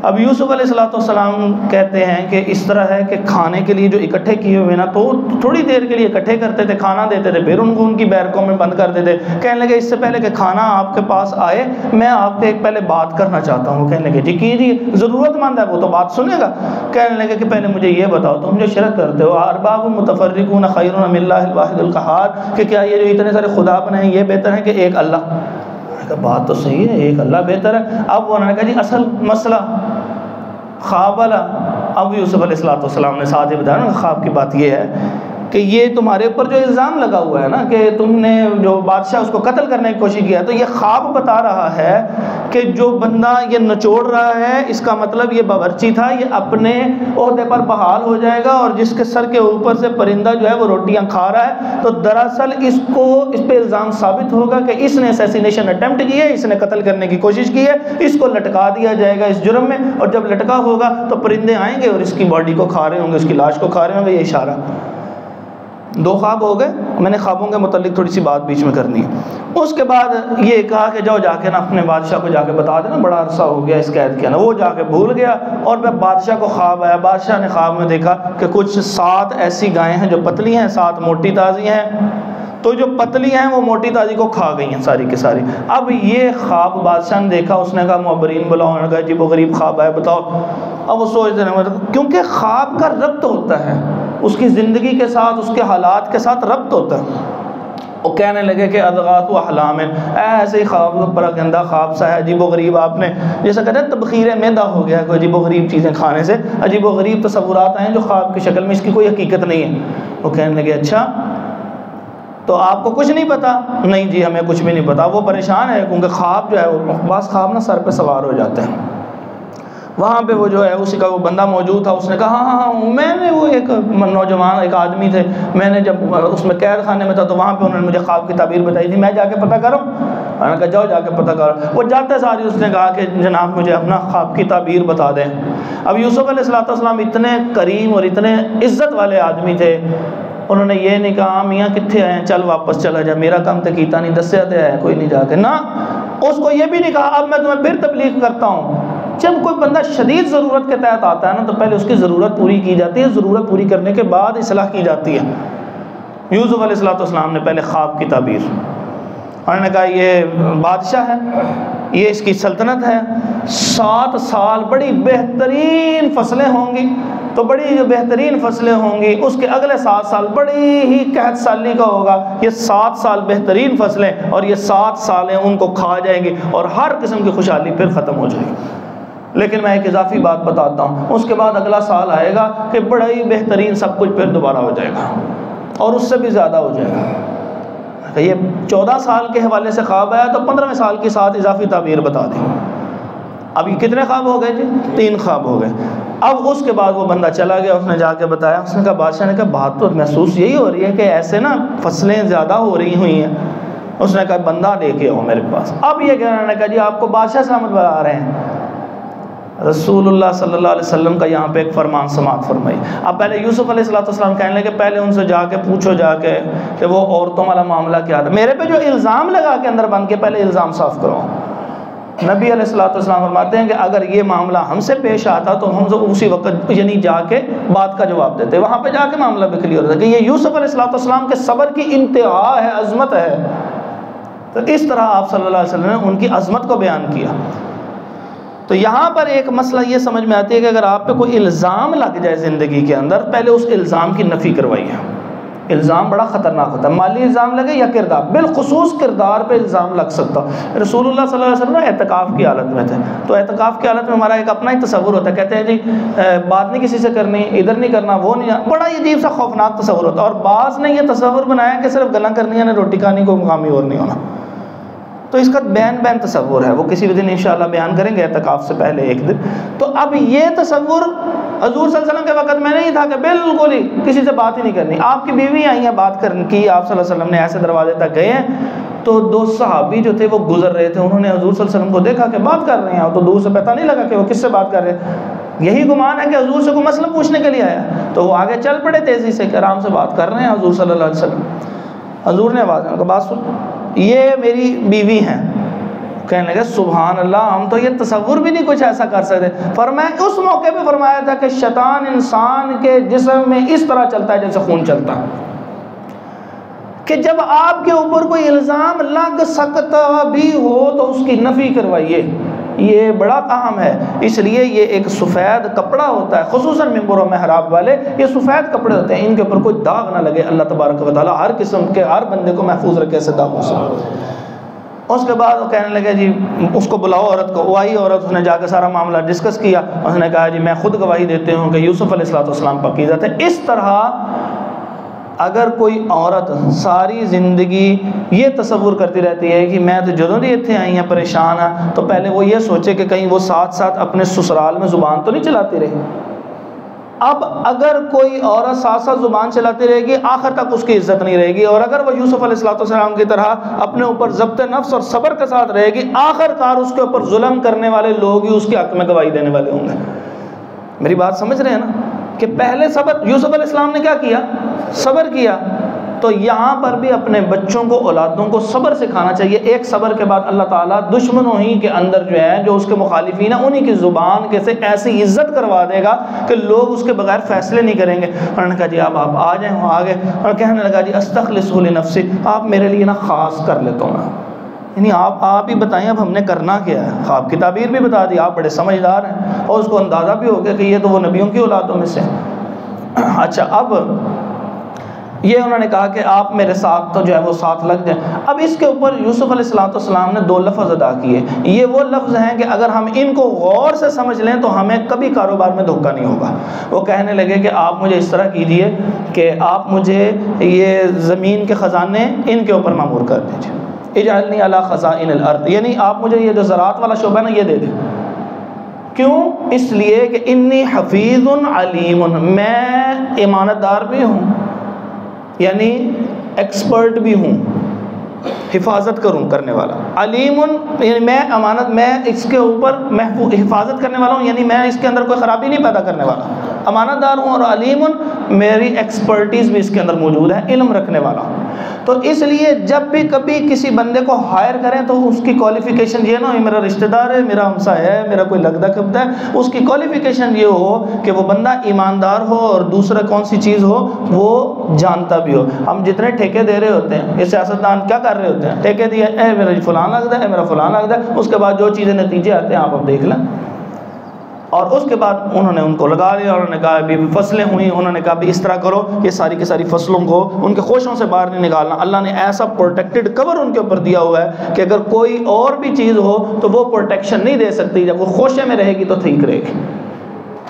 اب یوسف علیہ السلام کہتے ہیں کہ اس طرح ہے کہ کھانے کے لیے جو اکٹھے کیے ہوئے نا تو تھوڑی دیر کے لیے اکٹھے کرتے تھے، کھانا دیتے تھے، پھر ان کو ان کی بیرکوں میں بند کر دیتے. کہنے لگے اس سے پہلے کہ کھانا آپ کے پاس آئے میں آپ کے ایک پہلے بات کرنا چاہتا ہوں. کہنے لگے جی کیجیے، ضرورت مند ہے وہ تو بات سنے گا. کہنے لگے کہ پہلے مجھے یہ بتاؤ تم جو شرک کرتے ہو ارباب متفرقون خیر ام اللہ الواحد القہار، کہ کیا یہ جو اتنے سارے خدا بنائے یہ بہتر ہے کہ ایک اللہ؟ بات تو صحیح ہے، ایک اللہ بہتر ہے. اب انہوں نے کہا جی اصل مسئلہ خواب والا. اب یوسف علیہ السلام نے ساتھ ہی بتایا نا خواب کی بات یہ ہے کہ یہ تمہارے اوپر جو الزام لگا ہوا ہے نا کہ تم نے جو بادشاہ اس کو قتل کرنے کی کوشش کیا، تو یہ خواب بتا رہا ہے کہ جو بندہ یہ نچوڑ رہا ہے اس کا مطلب یہ باورچی تھا، یہ اپنے عہدے پر بحال ہو جائے گا، اور جس کے سر کے اوپر سے پرندہ جو ہے وہ روٹیاں کھا رہا ہے تو دراصل اس پہ الزام ثابت ہوگا کہ اس نے اسیسینیشن اٹیمپٹ کی ہے، اس نے قتل کرنے کی کوشش کی ہے. اس کو لٹکا دیا جائے گا اس جرم میں، اور جب لٹکا ہوگا تو پرندے آئیں گے اور اس کی باڈی کو کھا رہے ہوں گے، اس کی لاش کو کھا رہے ہوں گے. یہ اشارہ 2 خواب ہو گئے. میں نے خوابوں کے متعلق تھوڑی سی بات بیچ میں کرنی ہے. اس کے بعد یہ کہا کہ جاؤ جا کے نا اپنے بادشاہ کو جا کے بتا دینا، بڑا عرصہ ہو گیا اس قید کیا نا. وہ جا کے بھول گیا، اور جب بادشاہ کو خواب آیا، بادشاہ نے خواب میں دیکھا کہ کچھ 7 ایسی گائیں ہیں جو پتلی ہیں، 7 موٹی تازی ہیں. تو جو پتلی ہیں وہ موٹی تازی کو کھا گئی ہیں ساری کی ساری. اب یہ خواب بادشاہ نے دیکھا، اس نے کہا معبرین بلاؤ. انہوں نے کہا جی وہ غریب خواب ہے بتاؤ. اب وہ سوچتے ہیں کیونکہ خواب کا ربط ہوتا ہے اس کی زندگی کے ساتھ، اس کے حالات کے ساتھ ربط ہوتا ہے. وہ کہنے لگے کہ اضغاث و احلام، ایسے ہی خواب بڑا گندا خواب سا ہے، عجیب و غریب. آپ نے جیسا کہتے ہیں تبخیر معدہ ہو گیا، کوئی عجیب و غریب چیزیں کھانے سے عجیب و غریب تصورات ہیں جو خواب کی شکل میں، اس کی کوئی حقیقت نہیں ہے. وہ کہنے لگے اچھا تو آپ کو کچھ نہیں پتا؟ نہیں جی ہمیں کچھ بھی نہیں پتا. وہ پریشان ہے کیونکہ خواب جو ہے وہ بعض خواب نا سر پہ سوار ہو جاتے ہیں. وہاں پہ وہ جو ہے اسی کا وہ بندہ موجود تھا، اس نے کہا ہاں میں نے وہ ایک نوجوان ایک آدمی تھے، میں نے جب اس میں قید خانے میں تھا تو وہاں پہ انہوں نے مجھے خواب کی تعبیر بتائی تھی، میں جا کے پتہ کروں. میں نے کہا جاؤ جا کے پتہ کرو. وہ جاتے ساری اس نے کہا کہ جناب مجھے اپنا خواب کی تعبیر بتا دیں. اب یوسف علیہ السلام اتنے کریم اور اتنے عزت والے آدمی تھے، انہوں نے یہ نہیں کہا میاں کتنے آئے ہیں چل واپس چلا جا، میرا کام تو کیتا نہیں، دسیا تو ہے کوئی نہیں جا کے. نہ اس کو یہ بھی نہیں کہا اب میں تمہیں پھر تبلیغ کرتا ہوں. جب کوئی بندہ شدید ضرورت کے تحت آتا ہے نا تو پہلے اس کی ضرورت پوری کی جاتی ہے، ضرورت پوری کرنے کے بعد اصلاح کی جاتی ہے. یوسف علیہ السلام نے پہلے خواب کی تعبیر، انہوں نے کہا یہ بادشاہ ہے، یہ اس کی سلطنت ہے، 7 سال بڑی بہترین فصلیں ہوں گی، تو بڑی جو بہترین فصلیں ہوں گی اس کے اگلے 7 سال بڑی ہی قحط سالی کا ہوگا. یہ 7 سال بہترین فصلیں اور یہ 7 سالیں ان کو کھا جائیں گی اور ہر قسم کی خوشحالی پھر ختم ہو جائے گی. لیکن میں ایک اضافی بات بتاتا ہوں، اس کے بعد اگلا سال آئے گا کہ بڑا ہی بہترین سب کچھ پھر دوبارہ ہو جائے گا اور اس سے بھی زیادہ ہو جائے گا. یہ 14 سال کے حوالے سے خواب آیا تو 15ویں سال کے ساتھ اضافی تعبیر بتا دیں. اب یہ کتنے خواب ہو گئے جی؟ 3 خواب ہو گئے. اب اس کے بعد وہ بندہ چلا گیا، اس نے جا کے بتایا. اس نے کہا بادشاہ نے کہا بات تو محسوس یہی ہو رہی ہے کہ ایسے نا فصلیں زیادہ ہو رہی ہوئی ہیں. اس نے کہا بندہ لے کے آؤ میرے پاس. اب یہ کہنا نے کہا جی آپ کو بادشاہ سلامت بتا رہے ہیں. رسول اللہ صلی اللہ علیہ وسلم کا یہاں پہ ایک فرمان سماعت فرمائی. اب پہلے یوسف علیہ السلام کہنے لگے کہ پہلے ان سے جا کے پوچھو جا کے کہ وہ عورتوں والا معاملہ کیا تھا، میرے پہ جو الزام لگا کے اندر بن کے پہلے الزام صاف کرو. نبی علیہ السلام فرماتے ہیں کہ اگر یہ معاملہ ہم سے پیش آتا تو ہم اسی وقت یعنی جا کے بات کا جواب دیتے، وہاں پہ جا کے معاملہ بھی کلیئر ہوتا کہ یہ یوسف علیہ السلام کے صبر کی انتہا ہے، عظمت ہے. تو اس طرح آپ صلی اللہ علیہ وسلم نے ان کی عظمت کو بیان کیا. تو یہاں پر ایک مسئلہ یہ سمجھ میں آتی ہے کہ اگر آپ پہ کوئی الزام لگ جائے زندگی کے اندر، پہلے اس الزام کی نفی کروائیے۔ الزام بڑا خطرناک ہوتا ہے، مالی الزام لگے یا کردار، بالخصوص کردار پہ الزام لگ سکتا۔ رسول اللہ صلی اللہ علیہ وسلم اعتکاف کی حالت میں تھے، تو اعتکاف کی حالت میں ہمارا ایک اپنا ہی تصور ہوتا ہے، کہتے ہیں جی بات نہیں کسی سے کرنی، ادھر نہیں کرنا، وہ نہیں، بڑا ہی عجیب سا خوفناک تصور ہوتا ہے، اور بعض نے یہ تصور بنایا کہ صرف گلاں کرنی ہے، روٹی کھانی، کو مقامی اور نہیں ہونا۔ تو اس کا بین تصور ہے، وہ کسی بھی دن انشاءاللہ بیان کریں گے اعتکاف سے پہلے ایک دن۔ تو اب یہ تصور حضور صلی اللہ علیہ وسلم کے وقت میں نہیں تھا کہ بالکل ہی کسی سے بات ہی نہیں کرنی۔ آپ کی بیوی آئی ہیں بات کرنے کی، آپ صلی اللہ علیہ وسلم نے ایسے دروازے تک گئے ہیں، تو دو صحابی جو تھے وہ گزر رہے تھے، انہوں نے حضور صلی اللہ علیہ وسلم کو دیکھا کہ بات کر رہے ہیں، تو دور سے پتہ نہیں لگا کہ وہ کس سے بات کر رہے ہیں، یہی گمان ہے کہ حضور سے کوئی مسئلہ پوچھنے کے لیے آیا، تو وہ آگے چل پڑے تیزی سے کہ آرام سے بات کر رہے ہیں حضور صلی اللہ علیہ وسلم۔ حضور نے آواز میں بات سن، یہ میری بیوی ہیں۔ کہنے لگے سبحان اللہ، ہم تو یہ تصور بھی نہیں کچھ ایسا کر سکتے۔ فرمایا اس موقع پہ فرمایا تھا کہ شیطان انسان کے جسم میں اس طرح چلتا ہے جیسے خون چلتا ہے، کہ جب آپ کے اوپر کوئی الزام لگ سکتا بھی ہو تو اس کی نفی کروائیے، یہ بڑا اہم ہے۔ اس لیے یہ ایک سفید کپڑا ہوتا ہے، خصوصاً ممبر و محراب والے یہ سفید کپڑے ہوتے ہیں، ان کے اوپر کوئی داغ نہ لگے۔ اللہ تبارک و تعالیٰ ہر قسم کے ہر بندے کو محفوظ رکھے ایسے داغوں سے۔ اس کے بعد وہ کہنے لگے جی اس کو بلاؤ عورت کو، وہ آئی عورت، اس نے جا کے سارا معاملہ ڈسکس کیا، اس نے کہا جی میں خود گواہی دیتے ہوں کہ یوسف علیہ السلام پاکیزہ تھے۔ اس طرح اگر کوئی عورت ساری زندگی یہ تصور کرتی رہتی ہے کہ میں تو جدوں دی اتنے آئی ہیں پریشان ہاں، تو پہلے وہ یہ سوچے کہ کہیں وہ ساتھ ساتھ اپنے سسرال میں زبان تو نہیں چلاتی رہی۔ اب اگر کوئی عورت ساتھ ساتھ زبان چلاتی رہے گی آخر تک اس کی عزت نہیں رہے گی، اور اگر وہ یوسف علیہ السلام کی طرح اپنے اوپر ضبط نفس اور صبر کے ساتھ رہے گی، آخر کار اس کے اوپر ظلم کرنے والے لوگ ہی اس کے حق میں گواہی دینے والے ہوں گے۔ میری بات سمجھ رہے ہیں نا کہ پہلے صبر، یوسف علیہ السلام نے کیا کیا؟ صبر کیا۔ تو یہاں پر بھی اپنے بچوں کو، اولادوں کو صبر سکھانا چاہیے۔ ایک صبر کے بعد اللہ تعالیٰ دشمنوں ہی کے اندر جو ہے، جو اس کے مخالفین ہیں، انہی کی زبان کے سے ایسی عزت کروا دے گا کہ لوگ اس کے بغیر فیصلے نہیں کریں گے۔ انہوں نے کہا جی اب آپ آ جائیں، وہاں آگے اور کہنے لگا جی استخلصہ لنفسی، آپ میرے لیے نا خاص کر لیتا ہوں نا، یعنی آپ ہی بتائیں اب ہم نے کرنا کیا ہے۔ خواب کی تعبیر بھی بتا دی، آپ بڑے سمجھدار ہیں، اور اس کو اندازہ بھی ہو گیا کہ یہ تو وہ نبیوں کی اولادوں میں سے۔ اچھا اب یہ انہوں نے کہا کہ آپ میرے ساتھ تو جو ہے وہ ساتھ لگ جائیں۔ اب اس کے اوپر یوسف علیہ السلام نے دو لفظ ادا کیے، یہ وہ لفظ ہیں کہ اگر ہم ان کو غور سے سمجھ لیں تو ہمیں کبھی کاروبار میں دھوکہ نہیں ہوگا۔ وہ کہنے لگے کہ آپ مجھے اس طرح کیجئے کہ آپ مجھے یہ زمین کے خزانے ان کے اوپر مامور کر دیجئے، اجعلنی علی خزائن الارض، یعنی آپ مجھے یہ جو زراعت والا شعبہ ہے نا یہ دے دیں۔ کیوں؟ اس لیے کہ انی حفیظ علیم، میں امانت دار بھی ہوں، یعنی ایکسپرٹ بھی ہوں، حفاظت کرنے والا، علیم یعنی میں امانت، میں اس کے اوپر محفوظ حفاظت کرنے والا ہوں، یعنی میں اس کے اندر کوئی خرابی نہیں پیدا کرنے والا، امانت دار ہوں، اور علیم میری ایکسپرٹیز بھی اس کے اندر موجود ہے، علم رکھنے والا ہوں۔ تو اس لیے جب بھی کبھی کسی بندے کو ہائر کریں تو اس کی کوالیفیکیشن یہ نہ ہو میرا رشتہ دار ہے، میرا ہمسایہ ہے، میرا کوئی لگدا کبدا ہے، اس کی کوالیفیکیشن یہ ہو کہ وہ بندہ ایماندار ہو اور دوسرا کون سی چیز ہو وہ جانتا بھی ہو۔ ہم جتنے ٹھیکے دے رہے ہوتے ہیں، یہ سیاستدان کیا کر رہے ہوتے ہیں؟ ٹھیکے دیے، اے میرا فلاں لگتا ہے، میرا فلاں لگتا ہے، اس کے بعد جو چیزیں نتیجے آتے ہیں آپ اب دیکھ لیں۔ اور اس کے بعد انہوں نے ان کو لگا لیا، انہوں نے کہا ابھی فصلیں ہوئیں، انہوں نے کہا بھی اس طرح کرو، یہ ساری کی ساری فصلوں کو ان کے خوشوں سے باہر نہیں نکالنا۔ اللہ نے ایسا پروٹیکٹڈ کور ان کے اوپر دیا ہوا ہے کہ اگر کوئی اور بھی چیز ہو تو وہ پروٹیکشن نہیں دے سکتی، جب وہ خوشے میں رہے گی تو ٹھیک رہے گی۔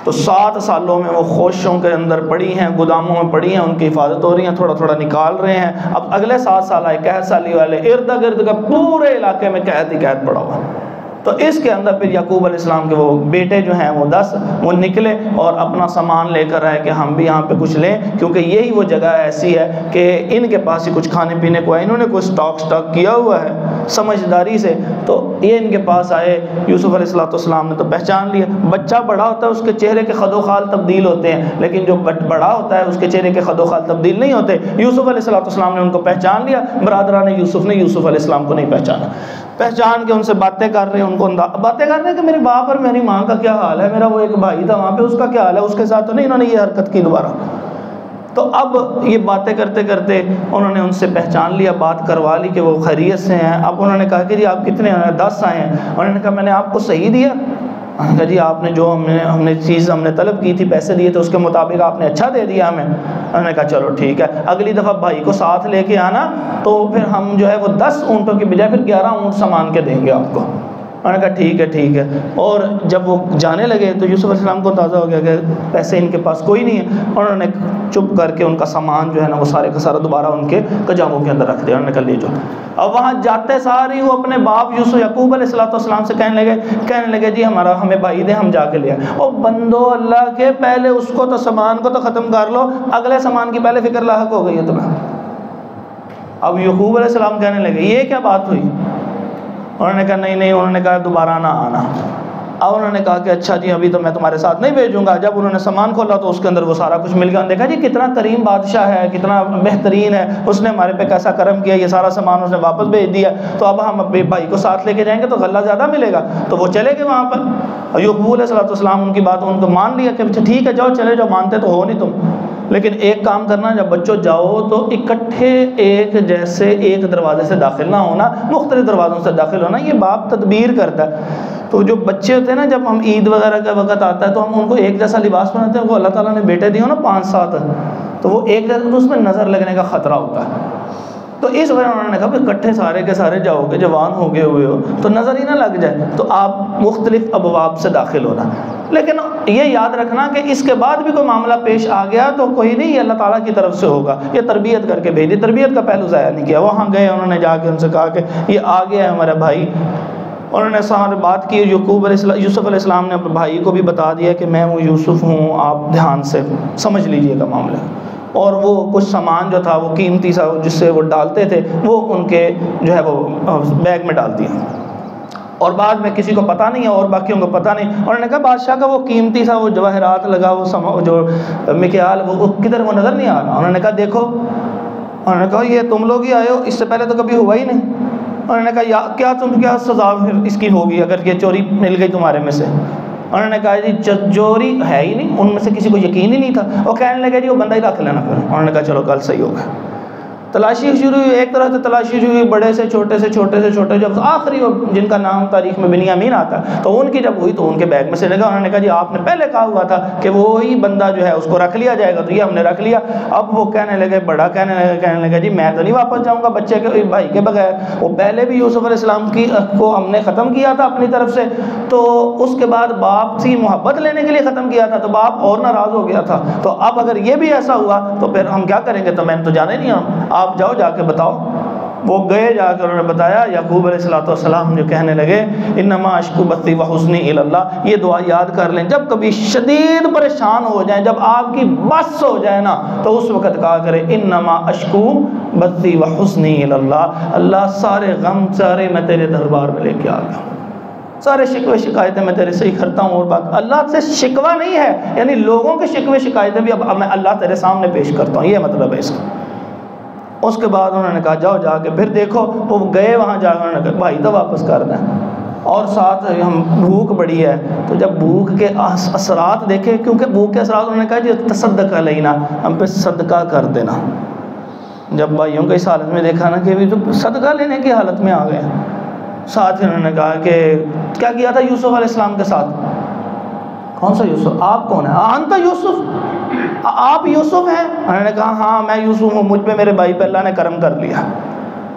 تو 7 سالوں میں وہ خوشوں کے اندر پڑی ہیں، گوداموں میں پڑی ہیں، ان کی حفاظت ہو رہی ہیں، تھوڑا تھوڑا نکال رہے ہیں۔ اب اگلے 7 سال آئے قحط سالی والے، ارد گرد کا پورے علاقے میں قحط ہی قحط پڑا ہوا۔ تو اس کے اندر پھر یعقوب علیہ السلام کے وہ بیٹے جو ہیں وہ 10 وہ نکلے اور اپنا سامان لے کر آئے کہ ہم بھی یہاں پہ کچھ لیں، کیونکہ یہی وہ جگہ ایسی ہے کہ ان کے پاس ہی کچھ کھانے پینے کو ہے، انہوں نے کوئی سٹاک کیا ہوا ہے سمجھداری سے۔ تو یہ ان کے پاس آئے، یوسف علیہ السلام نے تو پہچان لیا۔ بچہ بڑا ہوتا ہے اس کے چہرے کے خد و خال تبدیل ہوتے ہیں، لیکن جو بڑا ہوتا ہے اس کے چہرے کے خد و خال تبدیل نہیں ہوتے۔ یوسف علیہ السلام نے ان کو پہچان لیا، برادران یوسف نے یوسف علیہ السلام کو نہیں پہچانا۔ پہچان کے ان سے باتیں کر رہے ہیں، ان کو باتیں کر رہے ہیں کہ میرے باپ اور میری ماں کا کیا حال ہے، میرا وہ ایک بھائی تھا وہاں پہ اس کا کیا حال ہے، اس کے ساتھ تو نہیں انہوں نے یہ حرکت کی دوبارہ۔ تو اب یہ باتیں کرتے کرتے انہوں نے ان سے پہچان لیا، بات کروا لی کہ وہ خیریت سے ہیں۔ اب انہوں نے کہا کہ جی آپ کتنے ہیں؟ 10 آئے ہیں۔ انہوں نے کہا میں نے آپ کو صحیح دیا؟ کہا جی آپ نے جو ہم نے چیز ہم نے طلب کی تھی، پیسے دیے تھے، اس کے مطابق آپ نے اچھا دے دیا ہمیں۔ انہوں نے کہا چلو ٹھیک ہے، اگلی دفعہ بھائی کو ساتھ لے کے آنا تو پھر ہم جو ہے وہ 10 اونٹوں کی بجائے پھر 11 اونٹ سامان کے دیں گے آپ کو۔ انہوں نے کہا ٹھیک ہے۔ اور جب وہ جانے لگے تو یوسف علیہ السلام کو اندازہ ہو گیا کہ پیسے ان کے پاس کوئی نہیں ہے۔ انہوں نے چپ کر کے ان کا سامان جو ہے نا وہ سارے کا سارا دوبارہ ان کے کجاووں کے اندر رکھ دیا۔ انہوں نے کہا لے جاؤ۔ اب وہاں جاتے ساری وہ اپنے باپ یعقوب علیہ السلام سے کہنے لگے جی ہمیں بھائی دیں، ہم جا کے لے آئیں۔ اور بندو اللہ کے، پہلے اس کو تو سامان کو تو ختم کر لو، اگلے سامان کی پہلے فکر لاحق ہو گئی ہے تمہیں۔ اب یعقوب علیہ السلام کہنے لگے یہ کیا بات ہوئی؟ انہوں نے کہا نہیں، انہوں نے کہا دوبارہ نہ آنا۔ اب انہوں نے کہا کہ اچھا جی ابھی تو میں تمہارے ساتھ نہیں بھیجوں گا۔ جب انہوں نے سامان کھولا تو اس کے اندر وہ سارا کچھ مل گیا۔ دیکھا جی کتنا کریم بادشاہ ہے، کتنا بہترین ہے، اس نے ہمارے پہ کیسا کرم کیا، یہ سارا سامان اس نے واپس بھیج دیا، تو اب ہم اپنے بھائی کو ساتھ لے کے جائیں گے تو غلہ زیادہ ملے گا۔ تو وہ چلے گئے وہاں پر۔ یعقوب علیہ السلام ان کی بات ان کو مان لیا کہ اچھا ٹھیک ہے جاؤ، چلے جاؤ، مانتے تو ہو نہیں تم، لیکن ایک کام کرنا، جب بچوں جاؤ تو اکٹھے ایک جیسے ایک دروازے سے داخل نہ ہونا، مختلف دروازوں سے داخل ہونا۔ یہ باپ تدبیر کرتا ہے۔ تو جو بچے ہوتے ہیں نا، جب ہم عید وغیرہ کا وقت آتا ہے تو ہم ان کو ایک جیسا لباس پہناتے ہیں۔ وہ اللہ تعالیٰ نے بیٹے دیے ہو نا 5-7، تو وہ ایک جیسا، تو اس میں نظر لگنے کا خطرہ ہوتا ہے۔ تو اس وجہ انہوں نے کہا کہ اکٹھے سارے کے سارے جاؤ گے، جوان ہو گئے ہوئے ہو تو نظر ہی نہ لگ جائے، تو آپ مختلف ابواب سے داخل ہونا۔ لیکن یہ یاد رکھنا کہ اس کے بعد بھی کوئی معاملہ پیش آ گیا تو کوئی نہیں، یہ اللہ تعالیٰ کی طرف سے ہوگا، یہ تربیت کر کے بھیج دی، تربیت کا پہلو ضائع نہیں کیا۔ وہاں گئے، انہوں نے جا کے ان سے کہا کہ یہ آ گیا ہے ہمارا بھائی۔ انہوں نے سارے بات کی، یوسف علیہ السلام نے اپنے بھائی کو بھی بتا دیا کہ میں وہ یوسف ہوں، آپ دھیان سے سمجھ لیجئے گا معاملہ۔ اور وہ کچھ سامان جو تھا وہ قیمتی سا جس سے وہ ڈالتے تھے وہ ان کے جو ہے وہ بیگ میں ڈال دیا، اور بعد میں کسی کو پتہ نہیں ہے اور باقیوں کو پتہ نہیں۔ انہوں نے کہا بادشاہ کا وہ قیمتی سا وہ جواہرات لگا وہ جو مکیال وہ کدھر، وہ نظر نہیں آ رہا۔ انہوں نے کہا دیکھو، انہوں نے کہا یہ تم لوگ ہی آئے ہو، اس سے پہلے تو کبھی ہوا ہی نہیں۔ انہوں نے کہا کیا سزا پھر اس کی ہوگی اگر یہ چوری مل گئی تمہارے میں سے؟ انہوں نے کہا جی چوری ہے ہی نہیں، ان میں سے کسی کو یقین ہی نہیں تھا۔ وہ کہنے لگے جی وہ بندہ ہی رکھ لینا پھر۔ انہوں نے کہا چلو کل صحیح ہوگا۔ تلاشی شروع ہوئی، ایک طرح سے تلاشی شروع ہوئی، بڑے سے چھوٹے سے چھوٹے سے چھوٹے، جب آخری جن کا نام تاریخ میں بنیامین آتا ہے تو ان کی جب ہوئی تو ان کے بیگ میں سے لگا۔ انہوں نے کہا جی آپ نے پہلے کہا ہوا تھا کہ وہی بندہ جو ہے اس کو رکھ لیا جائے گا، تو یہ ہم نے رکھ لیا۔ اب وہ کہنے لگے، بڑا کہنے لگا جی میں تو نہیں واپس جاؤں گا بچے کے بھائی کے بغیر۔ وہ پہلے بھی یوسف علیہ السلام کی کو ہم نے ختم کیا تھا اپنی طرف سے، تو اس کے بعد باپ سے محبت لینے کے لیے ختم کیا تھا، تو باپ اور ناراض ہو گیا تھا۔ تو اب اگر یہ بھی ایسا ہوا تو پھر ہم کیا کریں گے؟ تو میں نے تو جانے نہیں ہوں، آپ جاؤ جا کے بتاؤ۔ وہ گئے، جا کے انہوں نے بتایا۔ یعقوب علیہ السلام جو کہنے لگے انما اشکو بثی وحزنی الی اللہ، یہ دعا یاد کر لیں، جب کبھی شدید پریشان ہو جائیں، جب آپ کی بس ہو جائے نا تو اس وقت کہا کرے انما اشکو بثی وحزنی الی اللہ، اللہ سارے غم سارے میں تیرے دربار میں لے کے آ گیا، سارے شکوے شکایتیں میں تیرے سے ہی کرتا ہوں، اور بات اللہ سے شکوہ نہیں ہے، یعنی لوگوں کے شکوے شکایتیں بھی اب میں اللہ تیرے سامنے پیش کرتا ہوں، یہ مطلب ہے اس کا۔ اس کے بعد انہوں نے کہا جاؤ جا کے پھر دیکھو، وہ گئے وہاں جا کے انہوں نے کہا بھائی تو واپس کر دیں، اور ساتھ ہم بھوک بڑی ہے، تو جب بھوک کے اثرات دیکھے، کیونکہ بھوک کے اثرات انہوں نے کہا جی تصدق علینا، ہم پہ صدقہ کر دینا۔ جب بھائیوں کو اس حالت میں دیکھا نا کہ بھی تو صدقہ لینے کی حالت میں آ گئے، ساتھ ہی انہوں نے کہا کہ کیا کیا تھا یوسف علیہ السلام کے ساتھ؟ کون سا یوسف؟ آپ کون ہیں؟ انت یوسف، آپ یوسف ہیں؟ انہوں نے کہا ہاں میں یوسف ہوں، مجھ پہ میرے بھائی پہ اللہ نے کرم کر لیا۔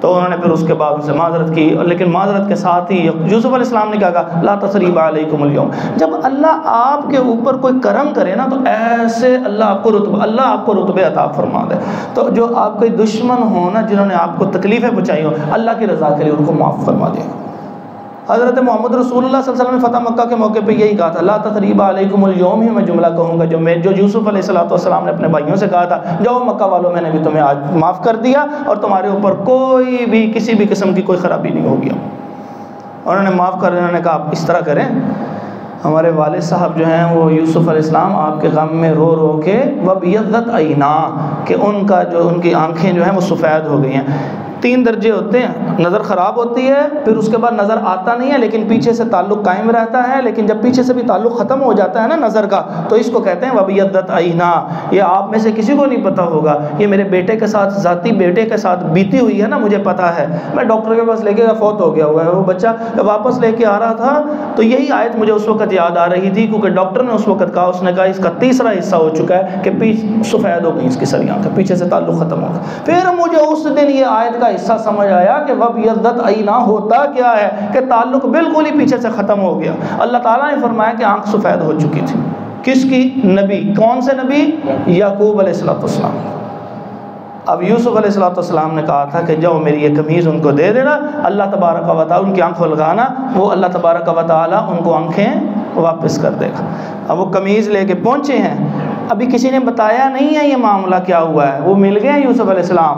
تو انہوں نے پھر اس کے بعد ان سے معذرت کی، لیکن معذرت کے ساتھ ہی یوسف علیہ السلام نے کیا کہا لا تثریب علیکم اليوم، جب اللہ آپ کے اوپر کوئی کرم کرے نا تو ایسے اللہ آپ کو رتبے عطا فرما دے۔ تو جو آپ کے دشمن ہو نا، جنہوں نے آپ کو تکلیفیں پہنچائی ہو، اللہ کی رضا کے لیے ان کو معاف فرما دے۔ حضرت محمد رسول اللہ صلی اللہ علیہ وسلم نے فتح مکہ کے موقع پہ یہی کہا تھا لا تثریب علیکم اليوم، ہی میں جملہ کہوں گا جو یوسف علیہ السلام نے اپنے بھائیوں سے کہا تھا، جاؤ مکہ والوں میں نے بھی تمہیں آج معاف کر دیا اور تمہارے اوپر کوئی بھی کسی بھی قسم کی کوئی خرابی نہیں ہوگی۔ انہوں نے معاف کر، انہوں نے کہا آپ اس طرح کریں، ہمارے والد صاحب جو ہیں وہ یوسف علیہ السلام آپ کے غم میں رو رو کے وَبْيَضَّتْ عَيْنَاهُ، کہ ان کی آنکھیں جو ہیں وہ سفید ہو گئی ہیں، 3 درجے ہوتے ہیں، نظر خراب ہوتی ہے، پھر اس کے بعد نظر آتا نہیں ہے لیکن پیچھے سے تعلق قائم رہتا ہے، لیکن جب پیچھے سے بھی تعلق ختم ہو جاتا ہے نا نظر کا، تو اس کو کہتے ہیں وَبِيَضَّتْ عَيْنَا۔ یہ آپ میں سے کسی کو نہیں پتہ ہوگا، یہ میرے بیٹے کے ساتھ، ذاتی بیٹے کے ساتھ بیتی ہوئی ہے نا، مجھے پتہ ہے۔ میں ڈاکٹر کے پاس لے کے فوت ہو گیا ہوا ہے وہ بچہ، واپس لے کے آ رہا تھا تو یہی آیت مجھے اس وقت یاد آ رہی تھی، کیونکہ ڈاکٹر نے اس وقت کہا، اس نے کہا اس کا تیسرا حصہ ہو چکا ہے کہ سفید ہو گئی اس کی سریاں کا، پیچھے سے تعلق ختم ہو گیا۔ پھر مجھے اس دن یہ آیت کا حصہ سمجھ آیا کہ وَبِيَضَّتْ عَيْنَا ہوتا کیا ہے کہ تعلق بالکل ہی پیچھے سے ختم ہو گیا۔ اللہ تعالیٰ نے فرمایا کہ آنکھ سفید ہو چکی تھی۔ کس کی؟ نبی۔ کون سے نبی؟ یعقوب علیہ السلام۔ اب یوسف علیہ السلام نے کہا تھا کہ جاؤ میری یہ قمیض ان کو دے دینا، اللہ تبارک و تعالیٰ ان کی آنکھوں لگانا، وہ اللہ تبارک و تعالیٰ ان کو آنکھیں واپس کر دے گا۔ اب وہ قمیض لے کے پہنچے ہیں، ابھی کسی نے بتایا نہیں ہے یہ معاملہ کیا ہوا ہے، وہ مل گئے یوسف علیہ السلام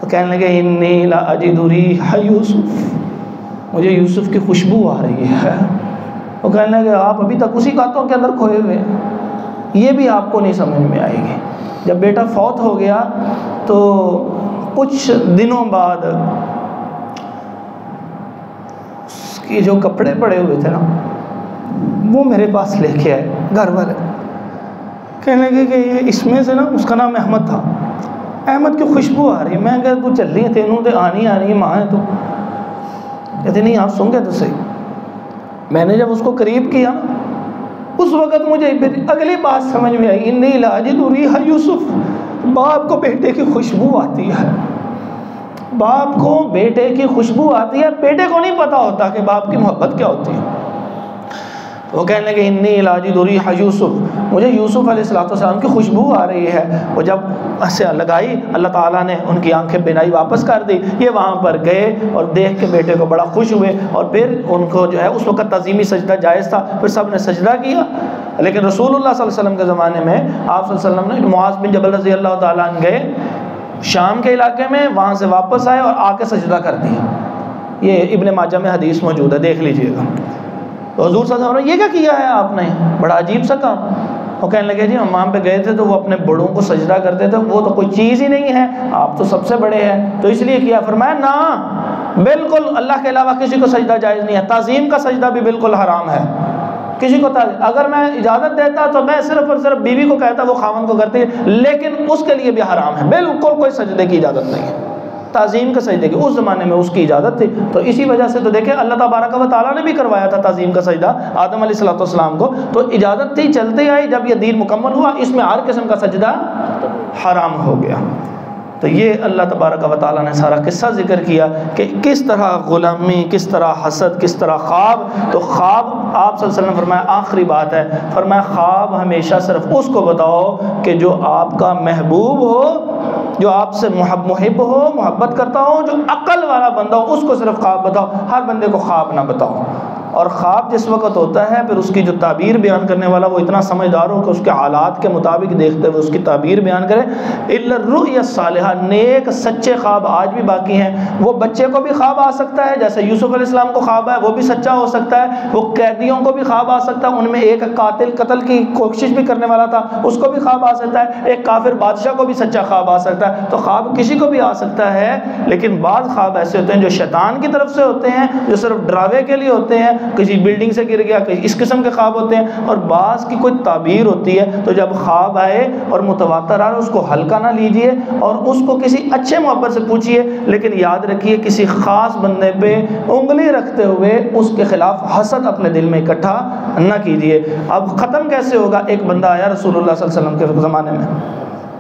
تو کہنے لگے انی لاجد ریح یوسف، مجھے یوسف کی خوشبو آ رہی ہے۔ وہ کہنے لگے آپ ابھی تک اسی باتوں کے اندر کھوئے ہوئے ہیں، یہ بھی آپ کو نہیں سمجھ میں آئے گی۔ جب بیٹا فوت ہو گیا تو کچھ دنوں بعد اس کی جو کپڑے پڑے ہوئے تھے نا وہ میرے پاس لے کے آئے گھر والے، کہنے لگے کہ یہ اس میں سے نا، اس کا نام احمد تھا، احمد کی خوشبو آ رہی ہے۔ میں کہا تو چل رہی ہے تینوں دے آنی ماں ہے تو کہتے نہیں آپ سن گئے تو صحیح۔ میں نے جب اس کو قریب کیا اس وقت مجھے پھر اگلی بات سمجھ میں آئی، انی لاجد ریح یوسف، باپ کو بیٹے کی خوشبو آتی ہے، باپ کو بیٹے کی خوشبو آتی ہے، بیٹے کو نہیں پتا ہوتا کہ باپ کی محبت کیا ہوتی ہے۔ وہ کہنے لگے انی لاجد ریح یوسف، مجھے یوسف علیہ السلام کی خوشبو آ رہی ہے۔ وہ جب ایسے لگائی اللہ تعالیٰ نے ان کی آنکھیں بینائی واپس کر دی۔ یہ وہاں پر گئے اور دیکھ کے بیٹے کو بڑا خوش ہوئے، اور پھر ان کو جو ہے اس وقت تعظیمی سجدہ جائز تھا، پھر سب نے سجدہ کیا۔ لیکن رسول اللہ صلی اللہ علیہ وسلم کے زمانے میں آپ صلی اللہ علیہ وسلم نے معاذ بن جبل رضی اللہ تعالیٰ عنہ گئے شام کے علاقے میں، وہاں سے واپس آئے اور آ کے سجدہ کر دیا۔ یہ ابن ماجہ میں حدیث موجود ہے، دیکھ لیجئے گا۔ تو حضور صلی اللہ علیہ وسلم یہ کیا کیا ہے آپ نے، بڑا عجیب سا کام۔ وہ کہنے لگے جی ہم وہاں پہ گئے تھے تو وہ اپنے بڑوں کو سجدہ کرتے تھے، وہ تو کوئی چیز ہی نہیں ہے، آپ تو سب سے بڑے ہیں تو اس لیے کیا۔ فرمایا نا بالکل اللہ کے علاوہ کسی کو سجدہ جائز نہیں ہے، تعظیم کا سجدہ بھی بالکل حرام ہے کسی کو۔ اگر میں اجازت دیتا تو میں صرف اور صرف بیوی کو کہتا وہ خاوند کو کرتی ہے، لیکن اس کے لیے بھی حرام ہے، بالکل کوئی سجدے کی اجازت نہیں ہے۔ تعظیم کا سجدے کی اس زمانے میں اس کی اجازت تھی، تو اسی وجہ سے تو دیکھیں اللہ تبارک و تعالیٰ نے بھی کروایا تھا تعظیم کا سجدہ آدم علیہ السلام کو، تو اجازت تھی چلتے آئی، جب یہ دین مکمل ہوا اس میں ہر قسم کا سجدہ حرام ہو گیا۔ تو یہ اللہ تبارک و تعالیٰ نے سارا قصہ ذکر کیا کہ کس طرح غلامی، کس طرح حسد، کس طرح خواب۔ تو خواب آپ صلی اللہ علیہ وسلم نے فرمایا آخری بات ہے، فرمایا خواب ہمیشہ صرف اس کو بتاؤ کہ جو آپ کا محبوب ہو، جو آپ سے محب ہو، محبت کرتا ہو، جو عقل والا بندہ ہو، اس کو صرف خواب بتاؤ، ہر بندے کو خواب نہ بتاؤ۔ اور خواب جس وقت ہوتا ہے پھر اس کی جو تعبیر بیان کرنے والا وہ اتنا سمجھدار ہو کہ اس کے حالات کے مطابق دیکھتے ہوئے اس کی تعبیر بیان کرے۔ الا الرؤیا الصالحہ، نیک سچے خواب آج بھی باقی ہیں۔ وہ بچے کو بھی خواب آ سکتا ہے، جیسے یوسف علیہ السلام کو خواب ہے، وہ بھی سچا ہو سکتا ہے۔ وہ قیدیوں کو بھی خواب آ سکتا ہے، ان میں ایک قاتل قتل کی کوشش بھی کرنے والا تھا، اس کو بھی خواب آ سکتا ہے۔ ایک کافر بادشاہ کو بھی سچا خواب آ سکتا ہے۔ تو خواب کسی کو بھی آ سکتا ہے، لیکن بعض خواب ایسے ہوتے ہیں جو شیطان کی طرف سے ہوتے ہیں، جو صرف ڈراوے کے لیے ہوتے ہیں، کسی بلڈنگ سے گر گیا، اس قسم کے خواب ہوتے ہیں۔ اور بعض کی کوئی تعبیر ہوتی ہے، تو جب خواب آئے اور متواتر آئے اس کو ہلکا نہ لیجئے اور اس کو کسی اچھے معبر سے پوچھئے، لیکن یاد رکھیے کسی خاص بندے پہ انگلی رکھتے ہوئے اس کے خلاف حسد اپنے دل میں اکٹھا نہ کیجئے۔ اب ختم کیسے ہوگا؟ ایک بندہ آیا رسول اللہ صلی اللہ علیہ وسلم کے زمانے میں،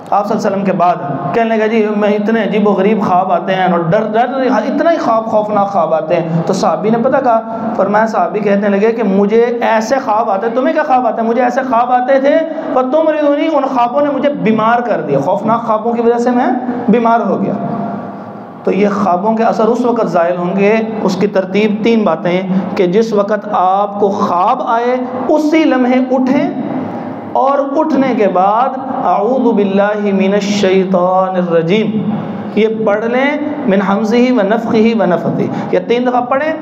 آپ صلی اللہ علیہ وسلم کے بعد، کہنے لگا جی میں اتنے عجیب و غریب خواب آتے ہیں اور ڈر اتنا ہی خوفناک خواب آتے ہیں۔ تو صحابی نے پتہ کہا، فرمایا صحابی کہنے لگے کہ مجھے ایسے خواب آتے، تمہیں کیا خواب آتے ہیں؟ مجھے ایسے خواب آتے تھے پر تم ردونی، ان خوابوں نے مجھے بیمار کر دیا، خوفناک خوابوں کی وجہ سے میں بیمار ہو گیا۔ تو یہ خوابوں کے اثر اس وقت زائل ہوں گے، اس کی ترتیب 3 باتیں کہ جس وقت آپ کو خواب آئے اسی لمحے اٹھیں، اور اٹھنے کے بعد اعوذ باللہ من الشیطان الرجیم یہ پڑھ لیں، من حمزہ و نفخہ و نفثہ، یہ 3 دفعہ پڑھیں،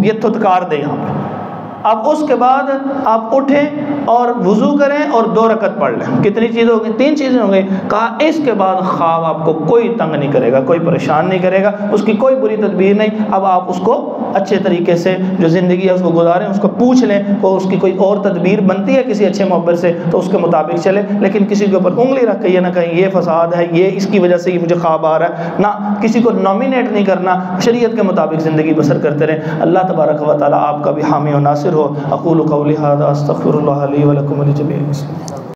یہ تھتکار دے یہاں پہ اب اس کے بعد آپ اٹھیں اور وضو کریں اور 2 رکعت پڑھ لیں. کتنی چیزیں ہو گئی؟ 3 چیزیں ہو گئی. کہا اس کے بعد خواب آپ کو کوئی تنگ نہیں کرے گا، کوئی پریشان نہیں کرے گا، اس کی کوئی بری تدبیر نہیں. اب آپ اس کو اچھے طریقے سے جو زندگی ہے اس کو گزاریں، اس کو پوچھ لیں کہ اس کی کوئی اور تدبیر بنتی ہے کسی اچھے معبر سے تو اس کے مطابق چلے، لیکن کسی کے اوپر انگلی رکھ کے یہ نہ کہیں یہ فساد ہے، یہ اس کی وجہ سے یہ مجھے خواب آ رہا ہے، نہ کسی کو نامینیٹ نہیں کرنا، شریعت کے مطابق زندگی بسر کرتے رہیں. اللہ تبارک و تعالی آپ کا بھی حامی و ناصر ہو. اقول قولی ھذا استغفر اللہ لی ولکم ولجمیع المسلمین.